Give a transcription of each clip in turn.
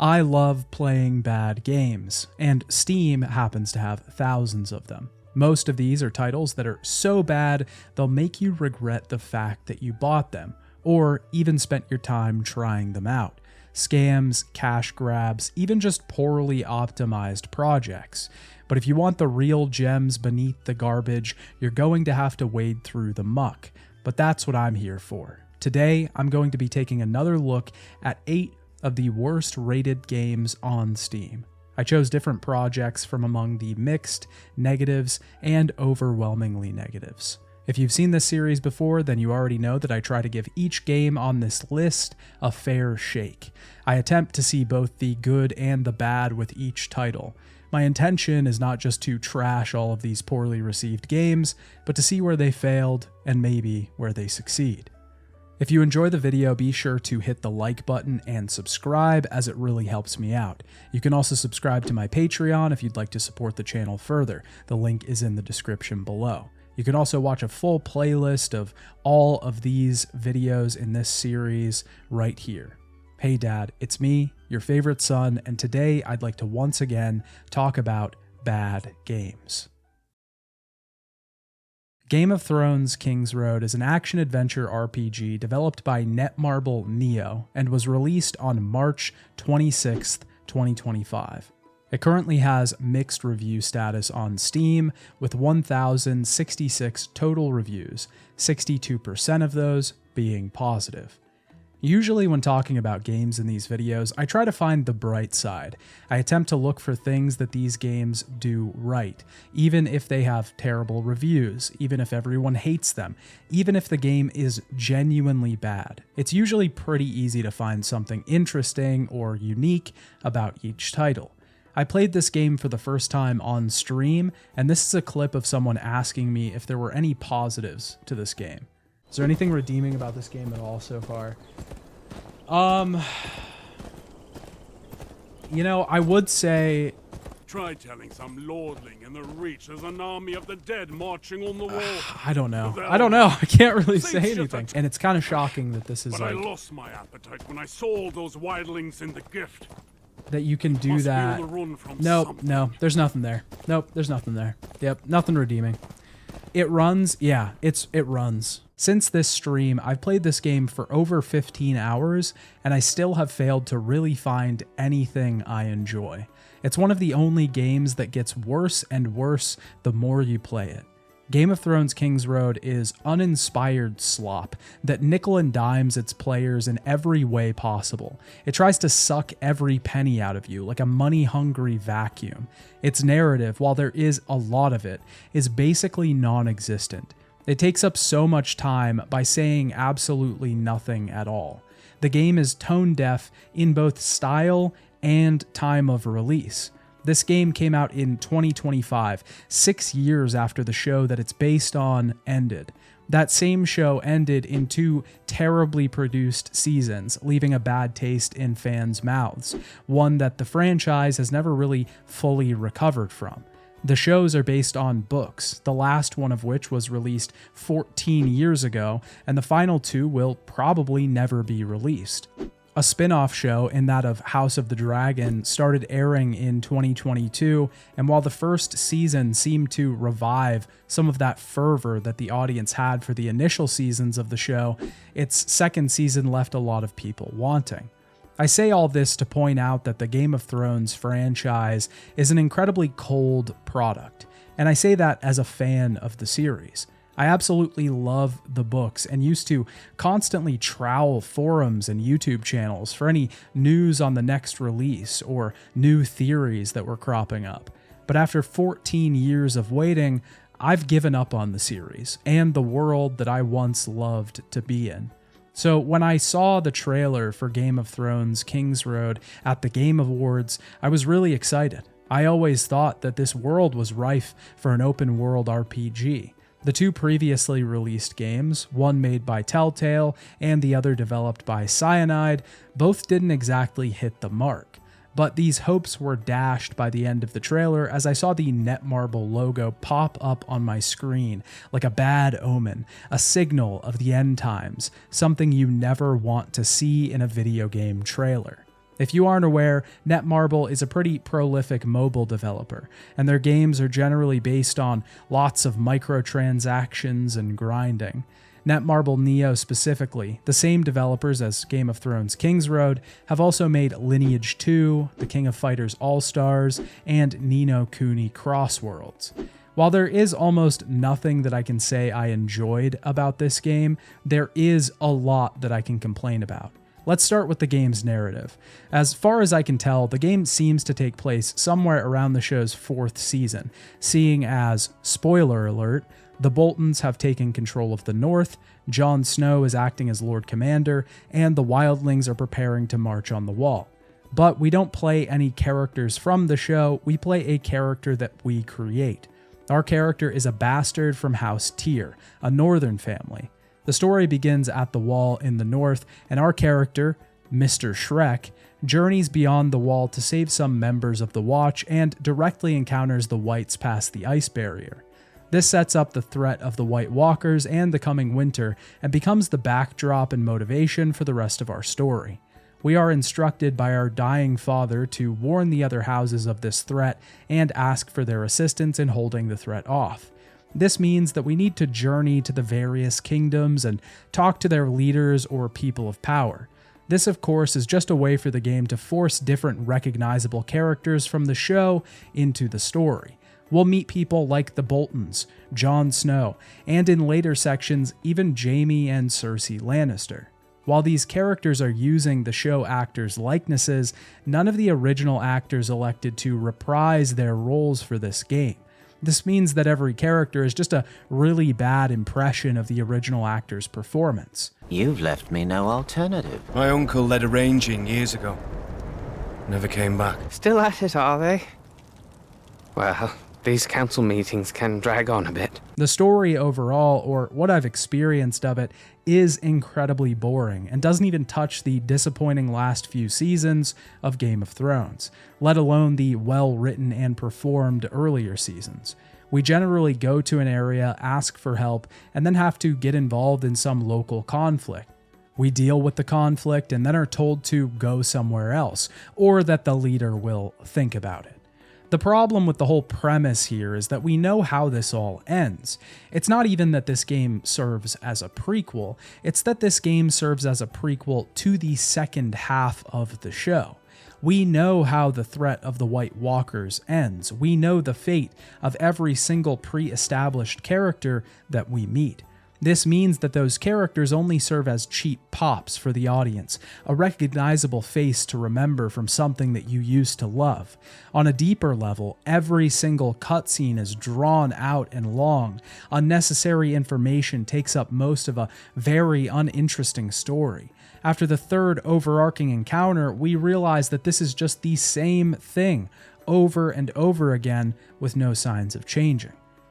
I love playing bad games, and Steam happens to have thousands of them. Most of these are titles that are so bad they'll make you regret the fact that you bought them, or even spent your time trying them out. Scams, cash grabs, even just poorly optimized projects. But if you want the real gems beneath the garbage, you're going to have to wade through the muck. But that's what I'm here for. Today, I'm going to be taking another look at 8 of the worst rated games on Steam. I chose different projects from among the mixed, negatives, and overwhelmingly negatives. If you've seen this series before, then you already know that I try to give each game on this list a fair shake. I attempt to see both the good and the bad with each title. My intention is not just to trash all of these poorly received games, but to see where they failed and maybe where they succeed. If you enjoy the video, be sure to hit the like button and subscribe, as it really helps me out. You can also subscribe to my Patreon if you'd like to support the channel further. The link is in the description below. You can also watch a full playlist of all of these videos in this series right here. Hey Dad, it's me, your favorite son, and today I'd like to once again talk about bad games. Game of Thrones Kingsroad is an action-adventure RPG developed by Netmarble Neo and was released on March 26, 2025. It currently has mixed review status on Steam with 1,066 total reviews, 62% of those being positive. Usually when talking about games in these videos, I try to find the bright side. I attempt to look for things that these games do right, even if they have terrible reviews, even if everyone hates them, even if the game is genuinely bad. It's usually pretty easy to find something interesting or unique about each title. I played this game for the first time on stream, and this is a clip of someone asking me if there were any positives to this game. Is there anything redeeming about this game at all so far? You know, I would say... Try telling some lordling in the Reach there's an army of the dead marching on the wall. I don't know. I can't really say anything. And it's kind of shocking that this is but like... I lost my appetite when I saw all those wildlings in the gift. That you can do that. Nope, no, there's nothing there. Nope, there's nothing there. Yep, nothing redeeming. It runs, yeah, it runs. Since this stream, I've played this game for over 15 hours, and I still have failed to really find anything I enjoy. It's one of the only games that gets worse and worse the more you play it. Game of Thrones Kingsroad is uninspired slop that nickel and dimes its players in every way possible. It tries to suck every penny out of you like a money-hungry vacuum. Its narrative, while there is a lot of it, is basically non-existent. It takes up so much time by saying absolutely nothing at all. The game is tone-deaf in both style and time of release. This game came out in 2025, 6 years after the show that it's based on ended. That same show ended in 2 terribly produced seasons, leaving a bad taste in fans' mouths, one that the franchise has never really fully recovered from. The shows are based on books, the last one of which was released 14 years ago, and the final 2 will probably never be released. A spin-off show in that of House of the Dragon started airing in 2022, and while the first season seemed to revive some of that fervor that the audience had for the initial seasons of the show, its second season left a lot of people wanting. I say all this to point out that the Game of Thrones franchise is an incredibly cold product, and I say that as a fan of the series. I absolutely love the books and used to constantly trowel forums and YouTube channels for any news on the next release or new theories that were cropping up. But after 14 years of waiting, I've given up on the series and the world that I once loved to be in. So when I saw the trailer for Game of Thrones Kingsroad at the Game Awards, I was really excited. I always thought that this world was rife for an open world RPG. The 2 previously released games, one made by Telltale and the other developed by Cyanide, both didn't exactly hit the mark. But these hopes were dashed by the end of the trailer as I saw the Netmarble logo pop up on my screen like a bad omen, a signal of the end times, something you never want to see in a video game trailer. If you aren't aware, Netmarble is a pretty prolific mobile developer, and their games are generally based on lots of microtransactions and grinding. Netmarble Neo specifically, the same developers as Game of Thrones Kingsroad, have also made Lineage 2, The King of Fighters All-Stars, and Ni no Kuni Crossworlds. While there is almost nothing that I can say I enjoyed about this game, there is a lot that I can complain about. Let's start with the game's narrative. As far as I can tell, the game seems to take place somewhere around the show's 4th season, seeing as, spoiler alert, the Boltons have taken control of the North, Jon Snow is acting as Lord Commander, and the Wildlings are preparing to march on the Wall. But we don't play any characters from the show, we play a character that we create. Our character is a bastard from House Tyr, a northern family. The story begins at the Wall in the north, and our character, Mr. Shrek, journeys beyond the Wall to save some members of the Watch and directly encounters the Whites past the ice barrier. This sets up the threat of the White Walkers and the coming winter, and becomes the backdrop and motivation for the rest of our story. We are instructed by our dying father to warn the other houses of this threat and ask for their assistance in holding the threat off. This means that we need to journey to the various kingdoms and talk to their leaders or people of power. This, of course, is just a way for the game to force different recognizable characters from the show into the story. We'll meet people like the Boltons, Jon Snow, and in later sections, even Jaime and Cersei Lannister. While these characters are using the show actors' likenesses, none of the original actors elected to reprise their roles for this game. This means that every character is just a really bad impression of the original actor's performance. You've left me no alternative. My uncle led a ranging years ago. Never came back. Still at it, are they? Well, these council meetings can drag on a bit. The story overall, or what I've experienced of it, is incredibly boring and doesn't even touch the disappointing last few seasons of Game of Thrones, let alone the well-written and performed earlier seasons. We generally go to an area, ask for help, and then have to get involved in some local conflict. We deal with the conflict and then are told to go somewhere else, or that the leader will think about it. The problem with the whole premise here is that we know how this all ends. It's not even that this game serves as a prequel, it's that this game serves as a prequel to the second half of the show. We know how the threat of the White Walkers ends. We know the fate of every single pre-established character that we meet. This means that those characters only serve as cheap pops for the audience, a recognizable face to remember from something that you used to love. On a deeper level, every single cutscene is drawn out and long. Unnecessary information takes up most of a very uninteresting story. After the third overarching encounter, we realize that this is just the same thing over and over again with no signs of changing.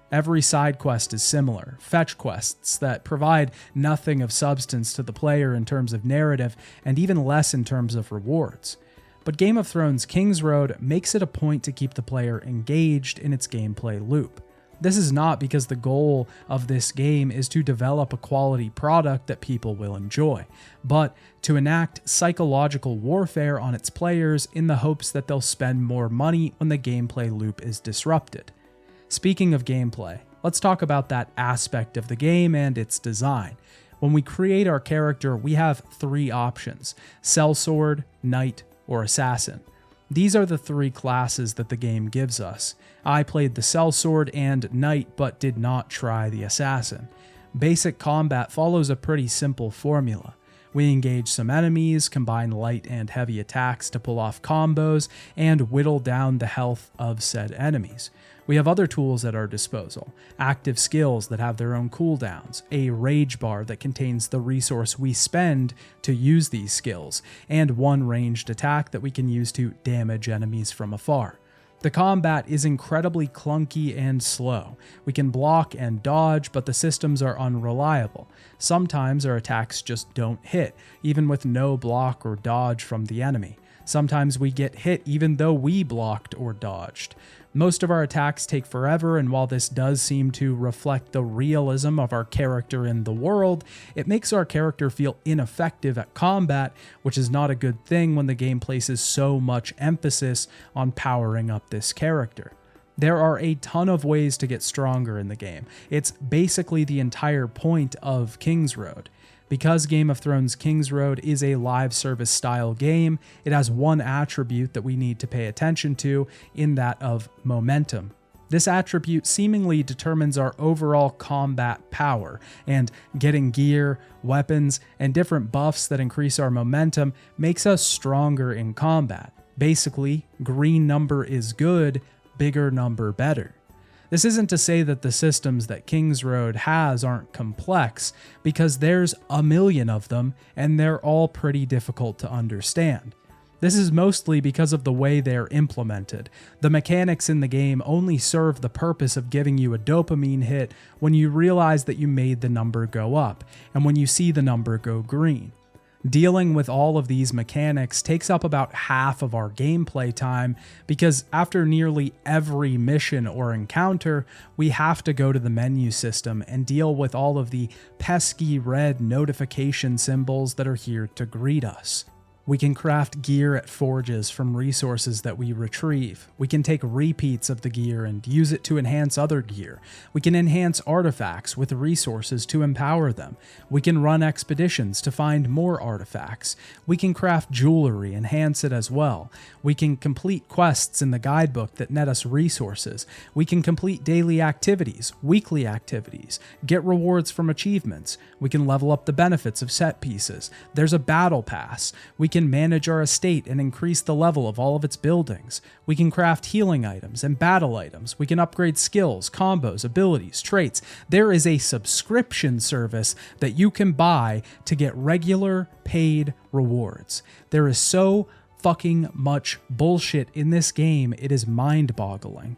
Every side quest is similar, fetch quests that provide nothing of substance to the player in terms of narrative and even less in terms of rewards. But Game of Thrones Kingsroad makes it a point to keep the player engaged in its gameplay loop. This is not because the goal of this game is to develop a quality product that people will enjoy, but to enact psychological warfare on its players in the hopes that they'll spend more money when the gameplay loop is disrupted. Speaking of gameplay, let's talk about that aspect of the game and its design. When we create our character, we have 3 options: sellsword, knight, or assassin. These are the 3 classes that the game gives us. I played the sellsword and knight, but did not try the assassin. Basic combat follows a pretty simple formula. We engage some enemies, combine light and heavy attacks to pull off combos, and whittle down the health of said enemies. We have other tools at our disposal, active skills that have their own cooldowns, a rage bar that contains the resource we spend to use these skills, and one ranged attack that we can use to damage enemies from afar. The combat is incredibly clunky and slow. We can block and dodge, but the systems are unreliable. Sometimes our attacks just don't hit, even with no block or dodge from the enemy. Sometimes we get hit even though we blocked or dodged. Most of our attacks take forever, and while this does seem to reflect the realism of our character in the world, it makes our character feel ineffective at combat, which is not a good thing when the game places so much emphasis on powering up this character. There are a ton of ways to get stronger in the game. It's basically the entire point of Kingsroad. Because Game of Thrones Kingsroad is a live service style game, it has one attribute that we need to pay attention to, in that of momentum. This attribute seemingly determines our overall combat power, and getting gear, weapons, and different buffs that increase our momentum makes us stronger in combat. Basically, green number is good, bigger number better. This isn't to say that the systems that Kingsroad has aren't complex, because there's a million of them, and they're all pretty difficult to understand. This is mostly because of the way they're implemented. The mechanics in the game only serve the purpose of giving you a dopamine hit when you realize that you made the number go up, and when you see the number go green. Dealing with all of these mechanics takes up about half of our gameplay time, because after nearly every mission or encounter, we have to go to the menu system and deal with all of the pesky red notification symbols that are here to greet us. We can craft gear at forges from resources that we retrieve. We can take repeats of the gear and use it to enhance other gear. We can enhance artifacts with resources to empower them. We can run expeditions to find more artifacts. We can craft jewelry, enhance it as well. We can complete quests in the guidebook that net us resources. We can complete daily activities, weekly activities, get rewards from achievements. We can level up the benefits of set pieces. There's a battle pass. We can manage our estate and increase the level of all of its buildings. We can craft healing items and battle items. We can upgrade skills, combos, abilities, traits. There is a subscription service that you can buy to get regular paid rewards. There is so fucking much bullshit in this game, it is mind-boggling.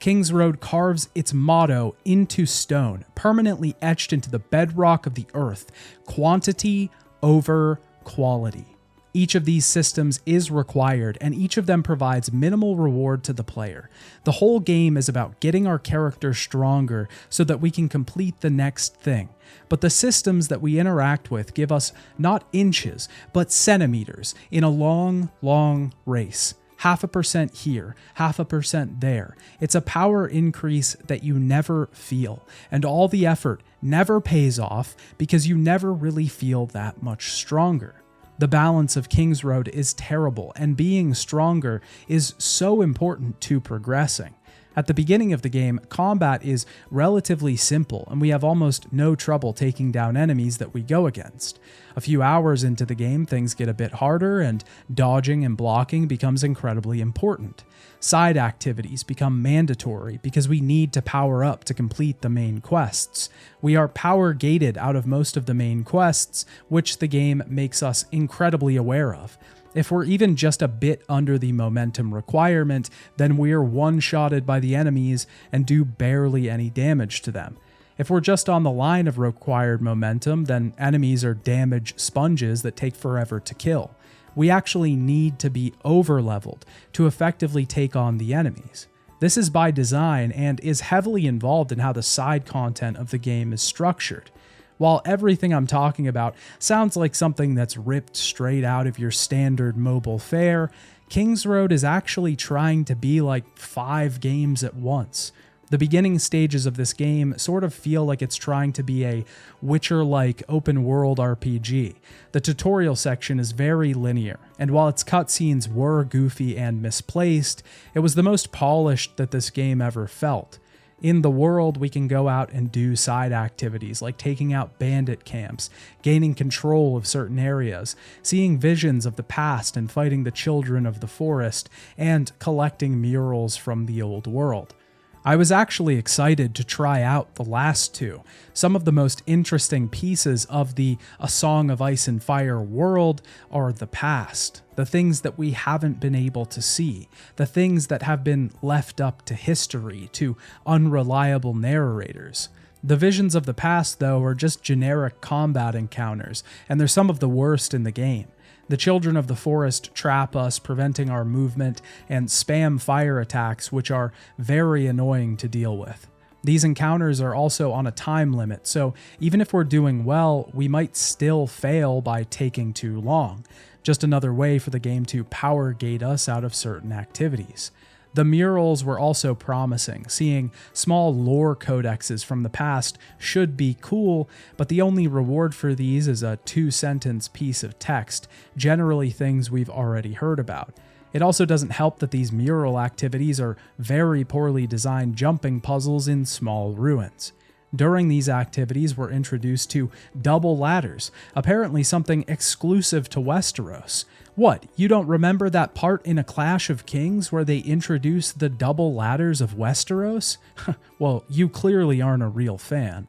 Kingsroad carves its motto into stone, permanently etched into the bedrock of the earth: quantity over quality. Each of these systems is required, and each of them provides minimal reward to the player. The whole game is about getting our character stronger so that we can complete the next thing. But the systems that we interact with give us not inches, but centimeters in a long, long race. 0.5% here, 0.5% there. It's a power increase that you never feel, and all the effort never pays off because you never really feel that much stronger. The balance of Kingsroad is terrible, and being stronger is so important to progressing. At the beginning of the game, combat is relatively simple, and we have almost no trouble taking down enemies that we go against. A few hours into the game, things get a bit harder, and dodging and blocking becomes incredibly important. Side activities become mandatory because we need to power up to complete the main quests. We are power gated out of most of the main quests, which the game makes us incredibly aware of. If we're even just a bit under the momentum requirement, then we're one-shotted by the enemies and do barely any damage to them. If we're just on the line of required momentum, then enemies are damage sponges that take forever to kill. We actually need to be over-leveled to effectively take on the enemies. This is by design and is heavily involved in how the side content of the game is structured. While everything I'm talking about sounds like something that's ripped straight out of your standard mobile fare, Kingsroad is actually trying to be like 5 games at once. The beginning stages of this game sort of feel like it's trying to be a Witcher-like open-world RPG. The tutorial section is very linear, and while its cutscenes were goofy and misplaced, it was the most polished that this game ever felt. In the world, we can go out and do side activities like taking out bandit camps, gaining control of certain areas, seeing visions of the past and fighting the children of the forest, and collecting murals from the old world. I was actually excited to try out the last two. Some of the most interesting pieces of the A Song of Ice and Fire world are the past, the things that we haven't been able to see, the things that have been left up to history, to unreliable narrators. The visions of the past, though, are just generic combat encounters, and they're some of the worst in the game. The children of the forest trap us, preventing our movement, and spam fire attacks, which are very annoying to deal with. These encounters are also on a time limit, so even if we're doing well, we might still fail by taking too long. Just another way for the game to power gate us out of certain activities. The murals were also promising. Seeing small lore codexes from the past should be cool, but the only reward for these is a 2-sentence piece of text, generally things we've already heard about. It also doesn't help that these mural activities are very poorly designed jumping puzzles in small ruins. During these activities, we're introduced to double ladders, apparently something exclusive to Westeros. What, you don't remember that part in A Clash of Kings where they introduced the double ladders of Westeros? Well, you clearly aren't a real fan.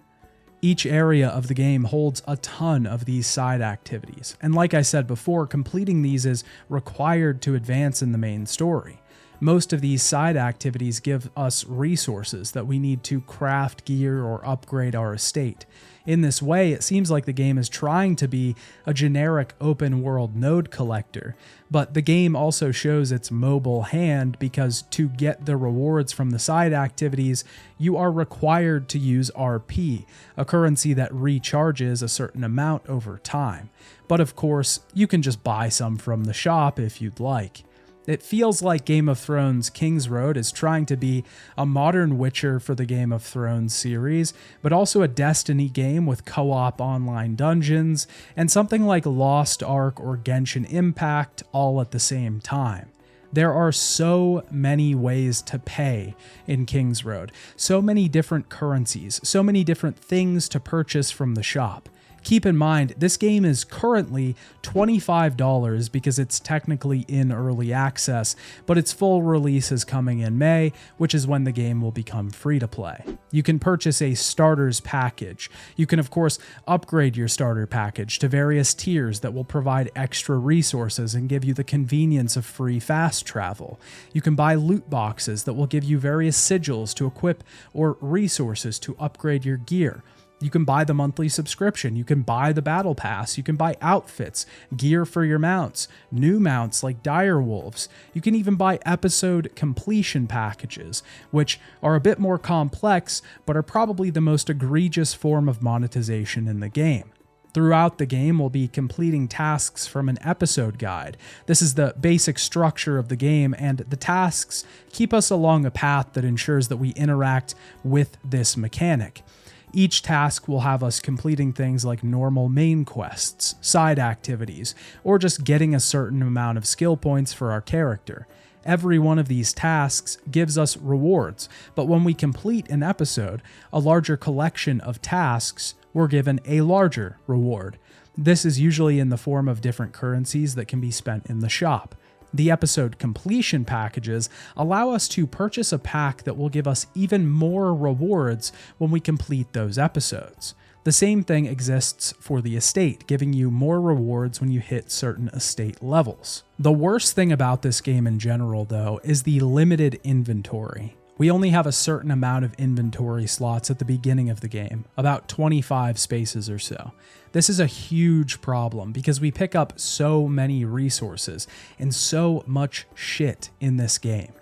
Each area of the game holds a ton of these side activities, and like I said before, completing these is required to advance in the main story. Most of these side activities give us resources that we need to craft gear or upgrade our estate. In this way, it seems like the game is trying to be a generic open-world node collector, but the game also shows its mobile hand because to get the rewards from the side activities, you are required to use RP, a currency that recharges a certain amount over time. But of course, you can just buy some from the shop if you'd like. It feels like Game of Thrones Kingsroad is trying to be a modern Witcher for the Game of Thrones series, but also a Destiny game with co-op online dungeons, and something like Lost Ark or Genshin Impact all at the same time. There are so many ways to pay in Kingsroad, so many different currencies, so many different things to purchase from the shop. Keep in mind, this game is currently $25 because it's technically in early access, but its full release is coming in May, which is when the game will become free to play. You can purchase a starters package. You can, of course, upgrade your starter package to various tiers that will provide extra resources and give you the convenience of free fast travel. You can buy loot boxes that will give you various sigils to equip or resources to upgrade your gear. You can buy the monthly subscription, you can buy the battle pass, you can buy outfits, gear for your mounts, new mounts like direwolves. You can even buy episode completion packages, which are a bit more complex, but are probably the most egregious form of monetization in the game. Throughout the game, we'll be completing tasks from an episode guide. This is the basic structure of the game, and the tasks keep us along a path that ensures that we interact with this mechanic. Each task will have us completing things like normal main quests, side activities, or just getting a certain amount of skill points for our character. Every one of these tasks gives us rewards, but when we complete an episode, a larger collection of tasks, we're given a larger reward. This is usually in the form of different currencies that can be spent in the shop. The episode completion packages allow us to purchase a pack that will give us even more rewards when we complete those episodes. The same thing exists for the estate, giving you more rewards when you hit certain estate levels. The worst thing about this game in general, though, is the limited inventory. We only have a certain amount of inventory slots at the beginning of the game, about 25 spaces or so. This is a huge problem because we pick up so many resources and so much shit in this game.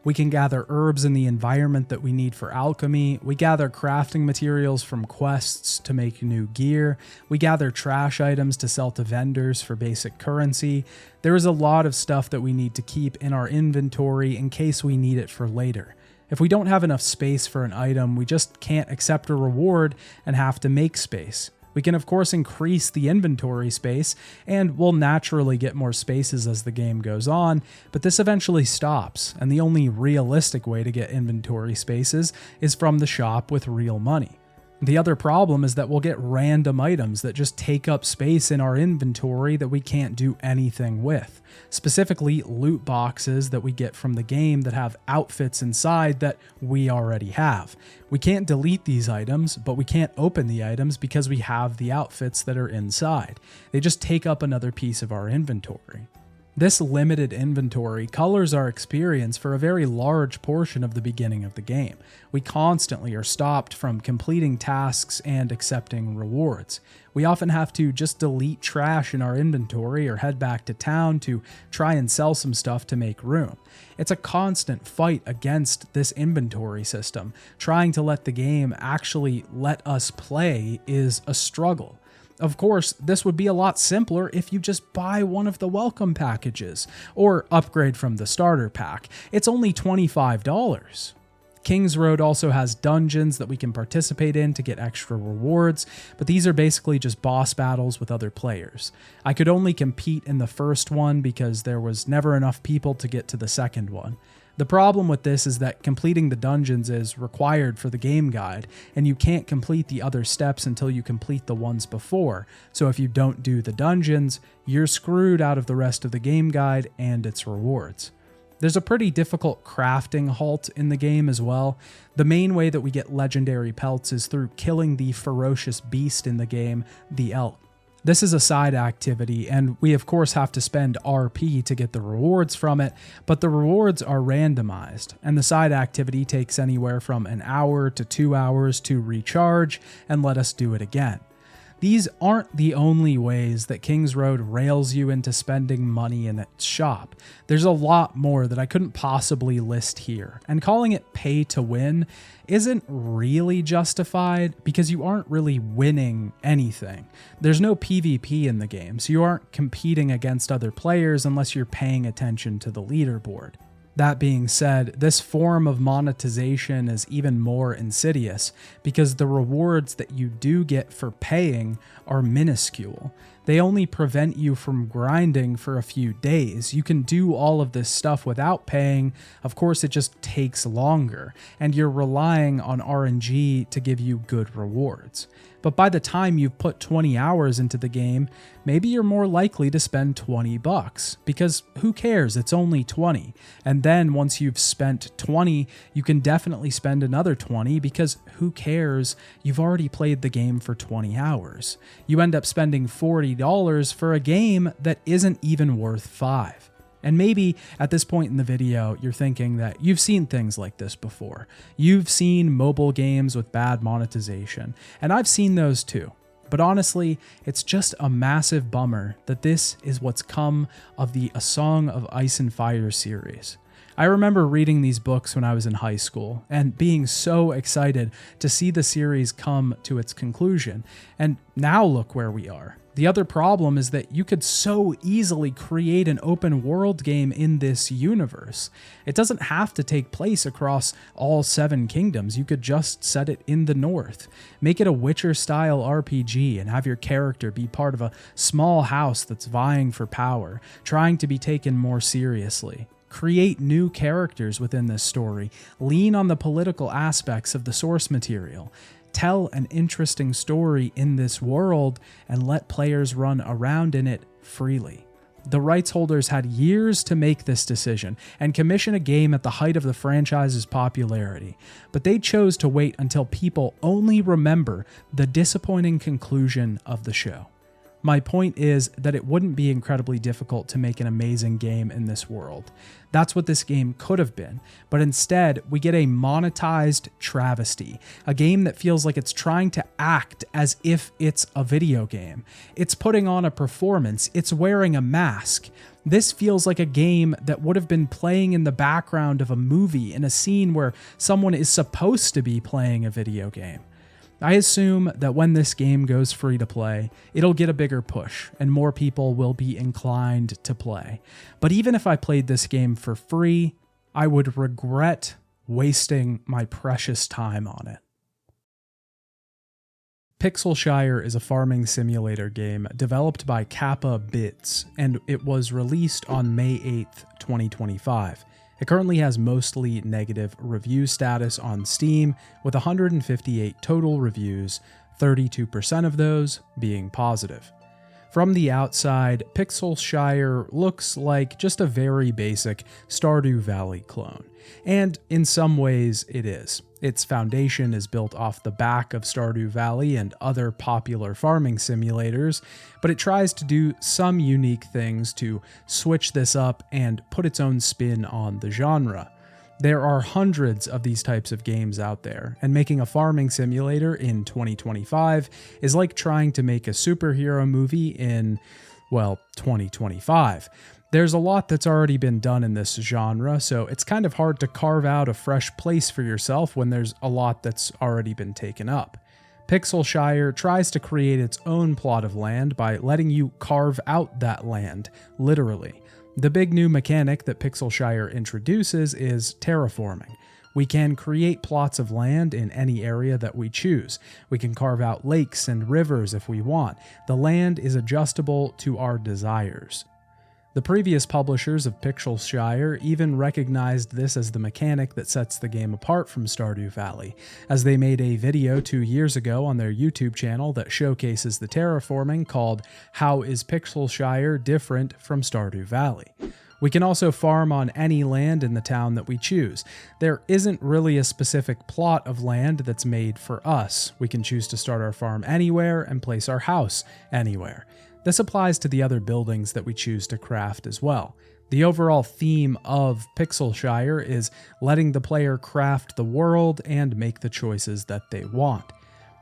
We can gather herbs in the environment that we need for alchemy, we gather crafting materials from quests to make new gear, we gather trash items to sell to vendors for basic currency. There is a lot of stuff that we need to keep in our inventory in case we need it for later. If we don't have enough space for an item, we just can't accept a reward and have to make space. We can of course increase the inventory space, and we'll naturally get more spaces as the game goes on, but this eventually stops, and the only realistic way to get inventory spaces is from the shop with real money. The other problem is that we'll get random items that just take up space in our inventory that we can't do anything with. Specifically, loot boxes that we get from the game that have outfits inside that we already have. We can't delete these items, but we can't open the items because we have the outfits that are inside. They just take up another piece of our inventory. This limited inventory colors our experience for a very large portion of the beginning of the game. We constantly are stopped from completing tasks and accepting rewards. We often have to just delete trash in our inventory or head back to town to try and sell some stuff to make room. It's a constant fight against this inventory system. Trying to let the game actually let us play is a struggle. Of course, this would be a lot simpler if you just buy one of the welcome packages or upgrade from the starter pack. It's only $25. Kingsroad also has dungeons that we can participate in to get extra rewards, but these are basically just boss battles with other players. I could only compete in the first one because there was never enough people to get to the second one. The problem with this is that completing the dungeons is required for the game guide, and you can't complete the other steps until you complete the ones before, so if you don't do the dungeons, you're screwed out of the rest of the game guide and its rewards. There's a pretty difficult crafting halt in the game as well. The main way that we get legendary pelts is through killing the ferocious beast in the game, the elk. This is a side activity, and we of course have to spend RP to get the rewards from it, but the rewards are randomized, and the side activity takes anywhere from an hour to 2 hours to recharge and let us do it again. These aren't the only ways that Kingsroad rails you into spending money in its shop. There's a lot more that I couldn't possibly list here, and calling it pay to win isn't really justified because you aren't really winning anything. There's no PvP in the game, so you aren't competing against other players unless you're paying attention to the leaderboard. That being said, this form of monetization is even more insidious because the rewards that you do get for paying are minuscule. They only prevent you from grinding for a few days. You can do all of this stuff without paying. Of course, it just takes longer, and you're relying on RNG to give you good rewards. But by the time you've put 20 hours into the game, maybe you're more likely to spend $20, because who cares, it's only 20. And then once you've spent 20, you can definitely spend another 20, because who cares, you've already played the game for 20 hours. You end up spending $40 for a game that isn't even worth $5. And maybe at this point in the video, you're thinking that you've seen things like this before. You've seen mobile games with bad monetization, and I've seen those too. But honestly, it's just a massive bummer that this is what's come of the A Song of Ice and Fire series. I remember reading these books when I was in high school and being so excited to see the series come to its conclusion, and now look where we are. The other problem is that you could so easily create an open world game in this universe. It doesn't have to take place across all 7 kingdoms. You could just set it in the north. Make it a Witcher style RPG and have your character be part of a small house that's vying for power, trying to be taken more seriously. Create new characters within this story. Lean on the political aspects of the source material. Tell an interesting story in this world and let players run around in it freely. The rights holders had years to make this decision and commission a game at the height of the franchise's popularity, but they chose to wait until people only remember the disappointing conclusion of the show. My point is that it wouldn't be incredibly difficult to make an amazing game in this world. That's what this game could have been, but instead we get a monetized travesty, a game that feels like it's trying to act as if it's a video game. It's putting on a performance, it's wearing a mask. This feels like a game that would have been playing in the background of a movie in a scene where someone is supposed to be playing a video game. I assume that when this game goes free to play, it'll get a bigger push and more people will be inclined to play. But even if I played this game for free, I would regret wasting my precious time on it. Pixelshire is a farming simulator game developed by Kappa Bits, and it was released on May 8th, 2025. It currently has mostly negative review status on Steam, with 158 total reviews, 32% of those being positive. From the outside, Pixelshire looks like just a very basic Stardew Valley clone, and in some ways it is. Its foundation is built off the back of Stardew Valley and other popular farming simulators, but it tries to do some unique things to switch this up and put its own spin on the genre. There are hundreds of these types of games out there, and making a farming simulator in 2025 is like trying to make a superhero movie in, well, 2025. There's a lot that's already been done in this genre, so it's kind of hard to carve out a fresh place for yourself when there's a lot that's already been taken up. Pixelshire tries to create its own plot of land by letting you carve out that land, literally. The big new mechanic that Pixelshire introduces is terraforming. We can create plots of land in any area that we choose. We can carve out lakes and rivers if we want. The land is adjustable to our desires. The previous publishers of Pixelshire even recognized this as the mechanic that sets the game apart from Stardew Valley, as they made a video 2 years ago on their YouTube channel that showcases the terraforming called "How is Pixelshire Different from Stardew Valley?" We can also farm on any land in the town that we choose. There isn't really a specific plot of land that's made for us. We can choose to start our farm anywhere and place our house anywhere. This applies to the other buildings that we choose to craft as well. The overall theme of Pixelshire is letting the player craft the world and make the choices that they want.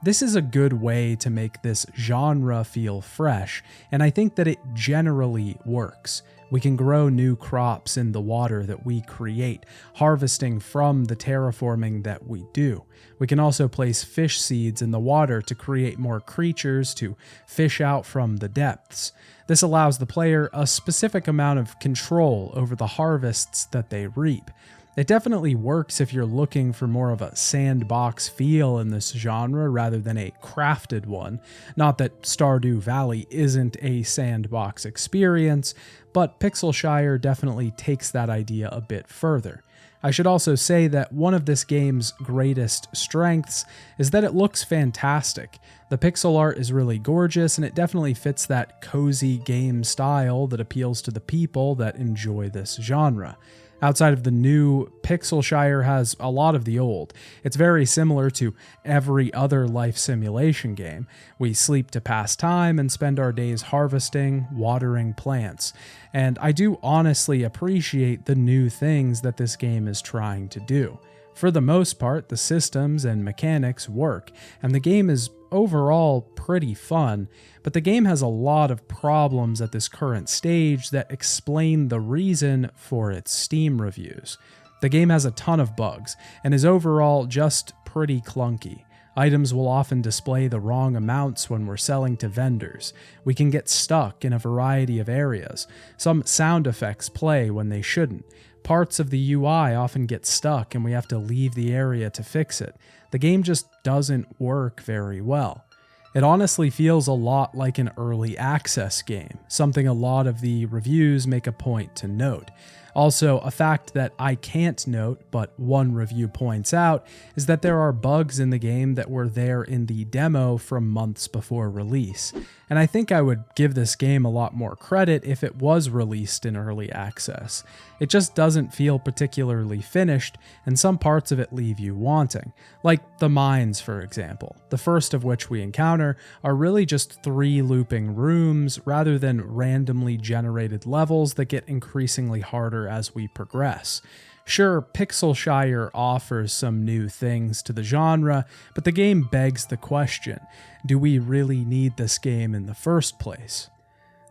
This is a good way to make this genre feel fresh, and I think that it generally works. We can grow new crops in the water that we create, harvesting from the terraforming that we do. We can also place fish seeds in the water to create more creatures to fish out from the depths. This allows the player a specific amount of control over the harvests that they reap. It definitely works if you're looking for more of a sandbox feel in this genre rather than a crafted one. Not that Stardew Valley isn't a sandbox experience, but Pixelshire definitely takes that idea a bit further. I should also say that one of this game's greatest strengths is that it looks fantastic. The pixel art is really gorgeous, and it definitely fits that cozy game style that appeals to the people that enjoy this genre. Outside of the new, Pixelshire has a lot of the old. It's very similar to every other life simulation game. We sleep to pass time and spend our days harvesting, watering plants. And I do honestly appreciate the new things that this game is trying to do. For the most part, the systems and mechanics work, and the game is overall pretty fun, but the game has a lot of problems at this current stage that explain the reason for its Steam reviews. The game has a ton of bugs, and is overall just pretty clunky. Items will often display the wrong amounts when we're selling to vendors. We can get stuck in a variety of areas. Some sound effects play when they shouldn't. Parts of the UI often get stuck and we have to leave the area to fix it. The game just doesn't work very well. It honestly feels a lot like an early access game, something a lot of the reviews make a point to note. Also, a fact that I can't note, but one review points out, is that there are bugs in the game that were there in the demo from months before release. And I think I would give this game a lot more credit if it was released in early access. It just doesn't feel particularly finished, and some parts of it leave you wanting. Like the mines, for example, the first of which we encounter are really just 3 looping rooms rather than randomly generated levels that get increasingly harder as we progress. Sure, Pixelshire offers some new things to the genre, but the game begs the question, do we really need this game in the first place?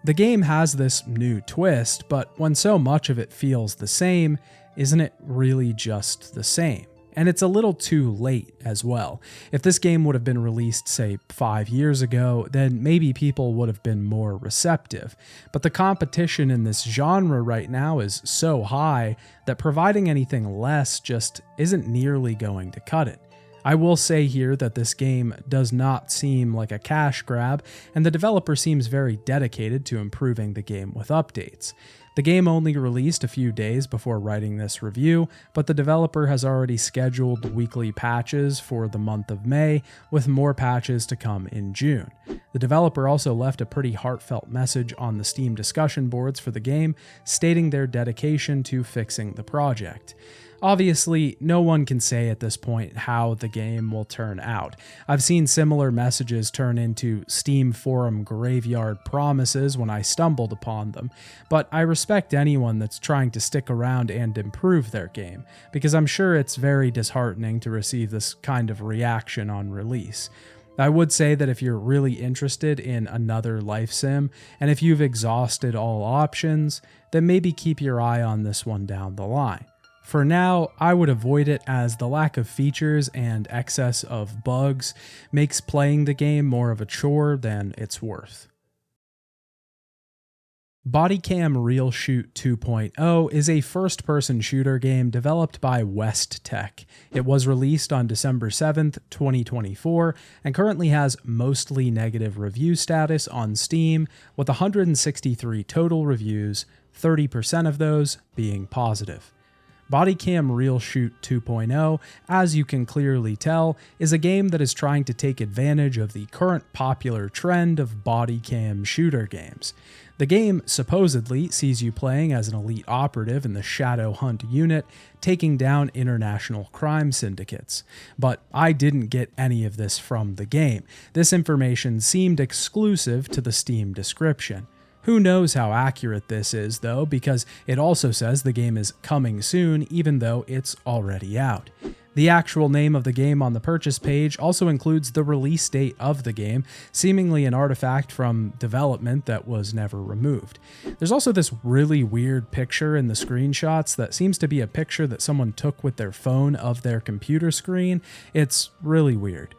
The game has this new twist, but when so much of it feels the same, isn't it really just the same? And it's a little too late as well. If this game would have been released, say, 5 years ago, then maybe people would have been more receptive. But the competition in this genre right now is so high that providing anything less just isn't nearly going to cut it. I will say here that this game does not seem like a cash grab, and the developer seems very dedicated to improving the game with updates. The game only released a few days before writing this review, but the developer has already scheduled weekly patches for the month of May, with more patches to come in June. The developer also left a pretty heartfelt message on the Steam discussion boards for the game, stating their dedication to fixing the project. Obviously, no one can say at this point how the game will turn out. I've seen similar messages turn into Steam forum graveyard promises when I stumbled upon them, but I respect anyone that's trying to stick around and improve their game, because I'm sure it's very disheartening to receive this kind of reaction on release. I would say that if you're really interested in another life sim, and if you've exhausted all options, then maybe keep your eye on this one down the line. For now, I would avoid it as the lack of features and excess of bugs makes playing the game more of a chore than it's worth. Bodycam Real Shoot 2.0 is a first-person shooter game developed by West Tech. It was released on December 7th, 2024, and currently has mostly negative review status on Steam, with 163 total reviews, 30% of those being positive. Bodycam Real Shoot 2.0, as you can clearly tell, is a game that is trying to take advantage of the current popular trend of bodycam shooter games. The game supposedly sees you playing as an elite operative in the Shadow Hunt unit, taking down international crime syndicates. But I didn't get any of this from the game. This information seemed exclusive to the Steam description. Who knows how accurate this is, though, because it also says the game is coming soon, even though it's already out. The actual name of the game on the purchase page also includes the release date of the game, seemingly an artifact from development that was never removed. There's also this really weird picture in the screenshots that seems to be a picture that someone took with their phone of their computer screen. It's really weird.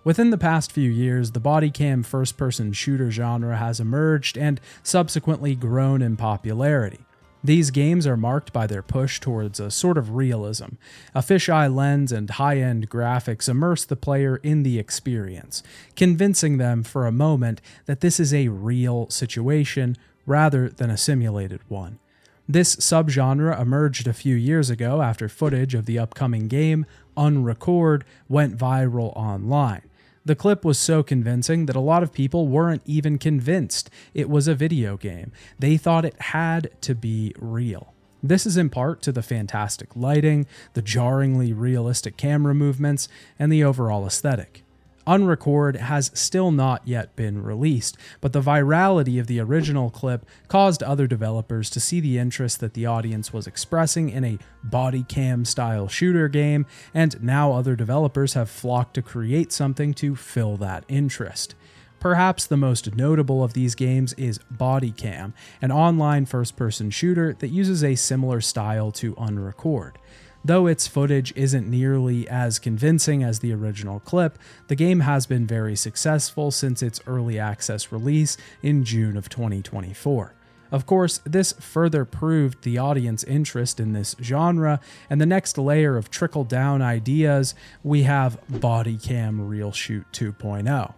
Within the past few years, the bodycam first-person shooter genre has emerged and subsequently grown in popularity. These games are marked by their push towards a sort of realism. A fisheye lens and high-end graphics immerse the player in the experience, convincing them for a moment that this is a real situation rather than a simulated one. This subgenre emerged a few years ago after footage of the upcoming game, Unrecord, went viral online. The clip was so convincing that a lot of people weren't even convinced it was a video game. They thought it had to be real. This is in part to the fantastic lighting, the jarringly realistic camera movements, and the overall aesthetic. Unrecord has still not yet been released, but the virality of the original clip caused other developers to see the interest that the audience was expressing in a bodycam style shooter game, and now other developers have flocked to create something to fill that interest. Perhaps the most notable of these games is Bodycam, an online first-person shooter that uses a similar style to Unrecord. Though its footage isn't nearly as convincing as the original clip, the game has been very successful since its early access release in June of 2024. Of course, this further proved the audience interest in this genre, and the next layer of trickle-down ideas, we have Bodycam Real Shoot 2.0.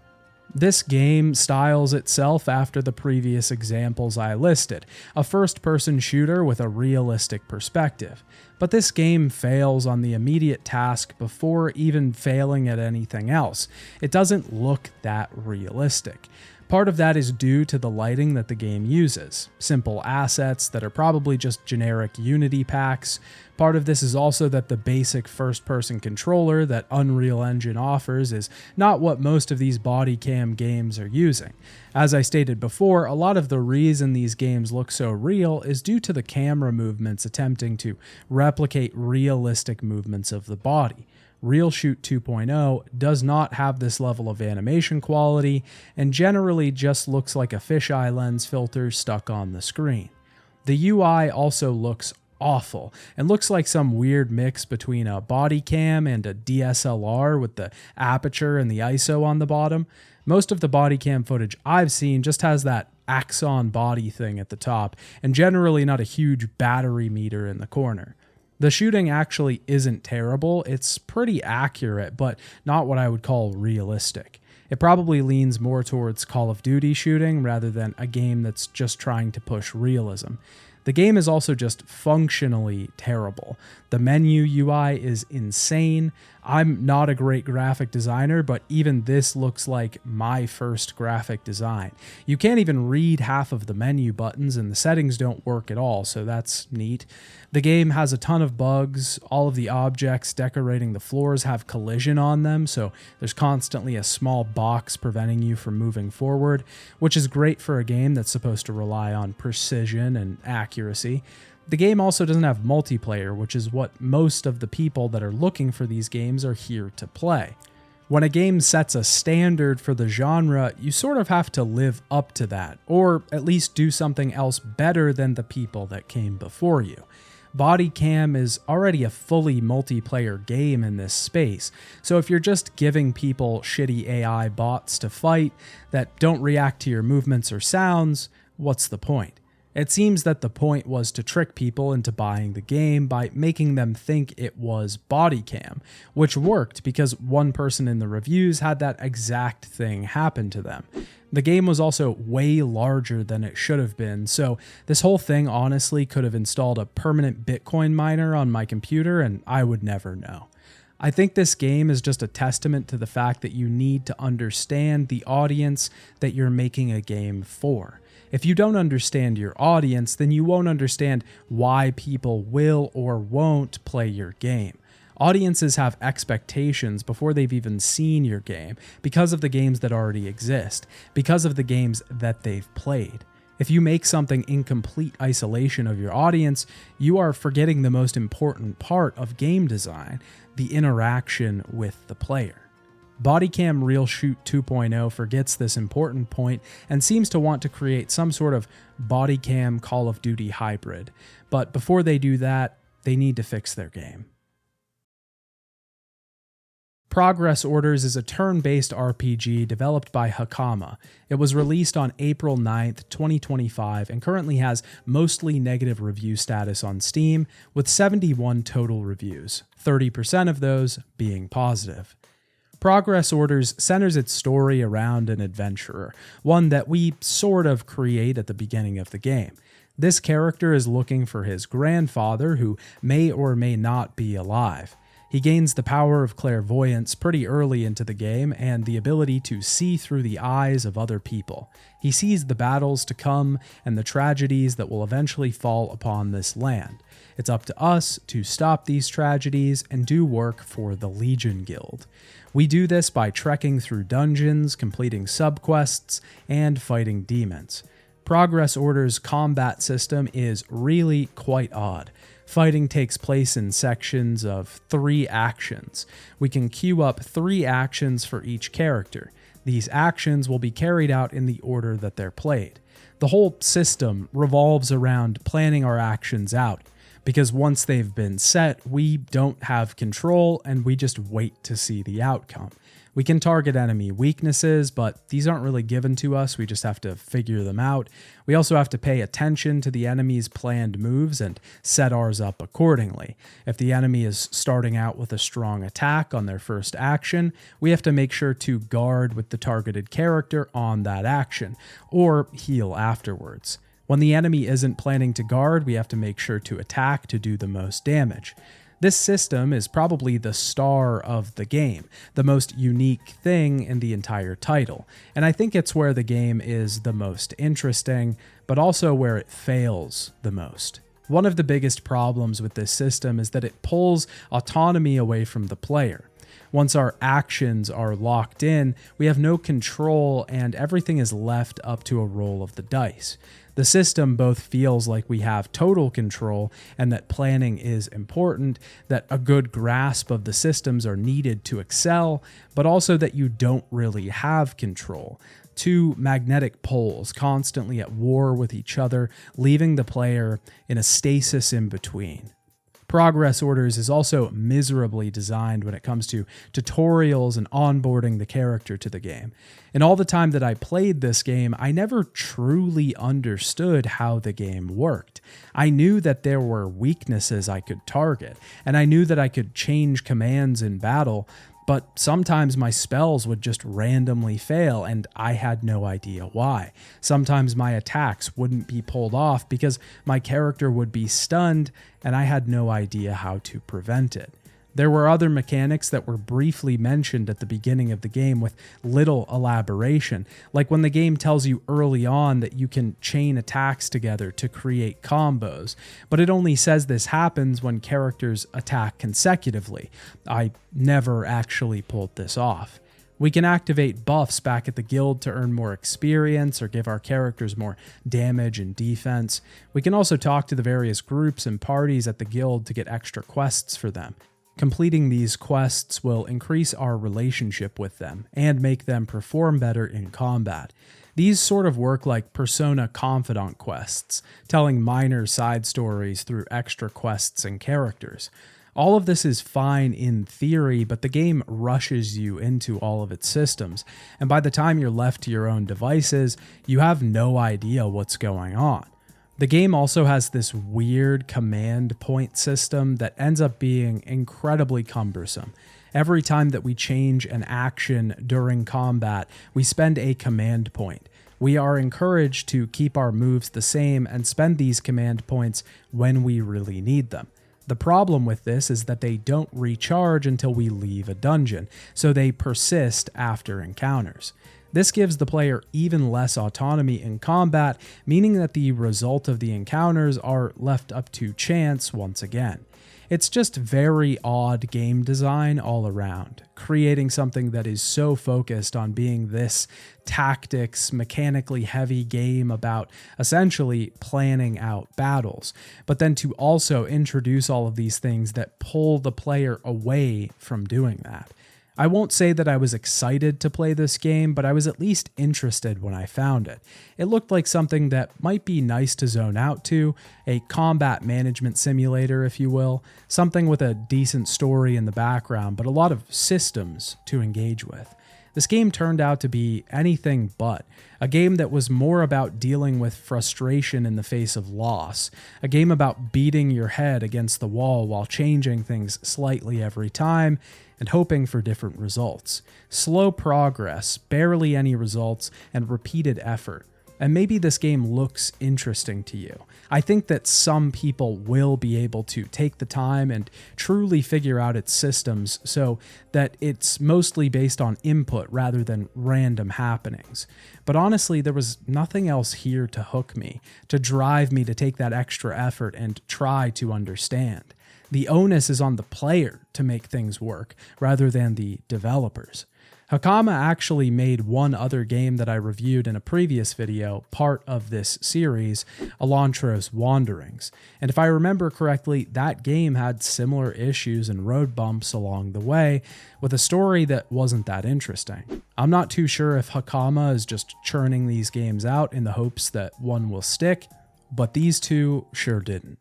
This game styles itself after the previous examples I listed, a first-person shooter with a realistic perspective. But this game fails on the immediate task before even failing at anything else. It doesn't look that realistic. Part of that is due to the lighting that the game uses, simple assets that are probably just generic Unity packs. Part of this is also that the basic first-person controller that Unreal Engine offers is not what most of these bodycam games are using. As I stated before, a lot of the reason these games look so real is due to the camera movements attempting to replicate realistic movements of the body. Real Shoot 2.0 does not have this level of animation quality and generally just looks like a fisheye lens filter stuck on the screen. The UI also looks awful and looks like some weird mix between a body cam and a DSLR with the aperture and the ISO on the bottom. Most of the body cam footage I've seen just has that axon body thing at the top and generally not a huge battery meter in the corner. The shooting actually isn't terrible, it's pretty accurate, but not what I would call realistic. It probably leans more towards Call of Duty shooting rather than a game that's just trying to push realism. The game is also just functionally terrible. The menu UI is insane. I'm not a great graphic designer, but even this looks like my first graphic design. You can't even read half of the menu buttons, and the settings don't work at all, so that's neat. The game has a ton of bugs. All of the objects decorating the floors have collision on them, so there's constantly a small box preventing you from moving forward, which is great for a game that's supposed to rely on precision and accuracy. The game also doesn't have multiplayer, which is what most of the people that are looking for these games are here to play. When a game sets a standard for the genre, you sort of have to live up to that, or at least do something else better than the people that came before you. Bodycam is already a fully multiplayer game in this space, so if you're just giving people shitty AI bots to fight that don't react to your movements or sounds, what's the point? It seems that the point was to trick people into buying the game by making them think it was Bodycam, which worked because one person in the reviews had that exact thing happen to them. The game was also way larger than it should have been, so this whole thing honestly could have installed a permanent Bitcoin miner on my computer and I would never know. I think this game is just a testament to the fact that you need to understand the audience that you're making a game for. If you don't understand your audience, then you won't understand why people will or won't play your game. Audiences have expectations before they've even seen your game because of the games that already exist, because of the games that they've played. If you make something in complete isolation of your audience, you are forgetting the most important part of game design, the interaction with the player. Bodycam Real Shoot 2.0 forgets this important point and seems to want to create some sort of Bodycam Call of Duty hybrid. But before they do that, they need to fix their game. Progress Orders is a turn-based RPG developed by Hakama. It was released on April 9th, 2025, and currently has mostly negative review status on Steam, with 71 total reviews, 30% of those being positive. Progress Orders centers its story around an adventurer, one that we sort of create at the beginning of the game. This character is looking for his grandfather, who may or may not be alive. He gains the power of clairvoyance pretty early into the game and the ability to see through the eyes of other people. He sees the battles to come and the tragedies that will eventually fall upon this land. It's up to us to stop these tragedies and do work for the Legion Guild. We do this by trekking through dungeons, completing subquests, and fighting demons. Progress Order's combat system is really quite odd. Fighting takes place in sections of 3 actions. We can queue up 3 actions for each character. These actions will be carried out in the order that they're played. The whole system revolves around planning our actions out, because once they've been set, we don't have control and we just wait to see the outcome. We can target enemy weaknesses, but these aren't really given to us. We just have to figure them out. We also have to pay attention to the enemy's planned moves and set ours up accordingly. If the enemy is starting out with a strong attack on their first action, we have to make sure to guard with the targeted character on that action, or heal afterwards. When the enemy isn't planning to guard, we have to make sure to attack to do the most damage. This system is probably the star of the game, the most unique thing in the entire title, and I think it's where the game is the most interesting, but also where it fails the most. One of the biggest problems with this system is that it pulls autonomy away from the player. Once our actions are locked in, we have no control and everything is left up to a roll of the dice. The system both feels like we have total control and that planning is important, that a good grasp of the systems are needed to excel, but also that you don't really have control. 2 magnetic poles constantly at war with each other, leaving the player in a stasis in between. Progress Orders is also miserably designed when it comes to tutorials and onboarding the character to the game. In all the time that I played this game, I never truly understood how the game worked. I knew that there were weaknesses I could target, and I knew that I could change commands in battle, but sometimes my spells would just randomly fail and I had no idea why. Sometimes my attacks wouldn't be pulled off because my character would be stunned and I had no idea how to prevent it. There were other mechanics that were briefly mentioned at the beginning of the game with little elaboration, like when the game tells you early on that you can chain attacks together to create combos, but it only says this happens when characters attack consecutively. I never actually pulled this off. We can activate buffs back at the guild to earn more experience or give our characters more damage and defense. We can also talk to the various groups and parties at the guild to get extra quests for them. Completing these quests will increase our relationship with them and make them perform better in combat. These sort of work like Persona Confidant quests, telling minor side stories through extra quests and characters. All of this is fine in theory, but the game rushes you into all of its systems, and by the time you're left to your own devices, you have no idea what's going on. The game also has this weird command point system that ends up being incredibly cumbersome. Every time that we change an action during combat, we spend a command point. We are encouraged to keep our moves the same and spend these command points when we really need them. The problem with this is that they don't recharge until we leave a dungeon, so they persist after encounters. This gives the player even less autonomy in combat, meaning that the result of the encounters are left up to chance once again. It's just very odd game design all around, creating something that is so focused on being this tactics, mechanically heavy game about essentially planning out battles, but then to also introduce all of these things that pull the player away from doing that. I won't say that I was excited to play this game, but I was at least interested when I found it. It looked like something that might be nice to zone out to, a combat management simulator, if you will, something with a decent story in the background, but a lot of systems to engage with. This game turned out to be anything but. A game that was more about dealing with frustration in the face of loss. A game about beating your head against the wall while changing things slightly every time and hoping for different results. Slow progress, barely any results, and repeated effort. And maybe this game looks interesting to you. I think that some people will be able to take the time and truly figure out its systems so that it's mostly based on input rather than random happenings. But honestly, there was nothing else here to hook me, to drive me to take that extra effort and try to understand. The onus is on the player to make things work rather than the developers. Hakama actually made one other game that I reviewed in a previous video, part of this series, Elantros Wanderings. And if I remember correctly, that game had similar issues and road bumps along the way, with a story that wasn't that interesting. I'm not too sure if Hakama is just churning these games out in the hopes that one will stick, but these two sure didn't.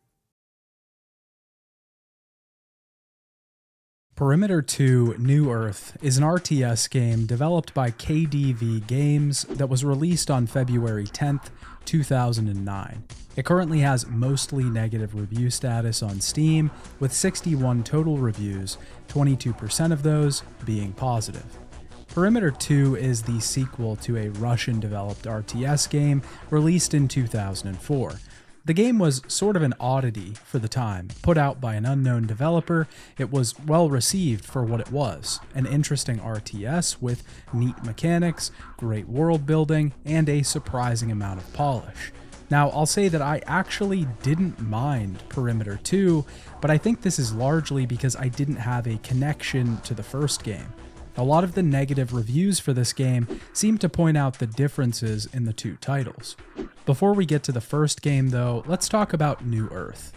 Perimeter 2 New Earth is an RTS game developed by KDV Games that was released on February 10th, 2009. It currently has mostly negative review status on Steam, with 61 total reviews, 22% of those being positive. Perimeter 2 is the sequel to a Russian-developed RTS game released in 2004. The game was sort of an oddity for the time. Put out by an unknown developer, it was well received for what it was, an interesting RTS with neat mechanics, great world building, and a surprising amount of polish. Now, I'll say that I actually didn't mind Perimeter 2, but I think this is largely because I didn't have a connection to the first game. A lot of the negative reviews for this game seem to point out the differences in the two titles. Before we get to the first game though, let's talk about New Earth.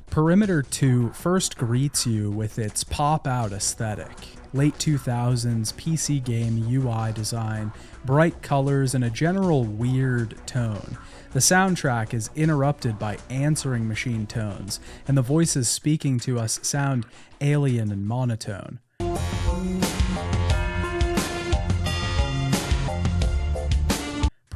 Perimeter 2 first greets you with its pop-out aesthetic, late 2000s PC game UI design, bright colors, and a general weird tone. The soundtrack is interrupted by answering machine tones, and the voices speaking to us sound alien and monotone.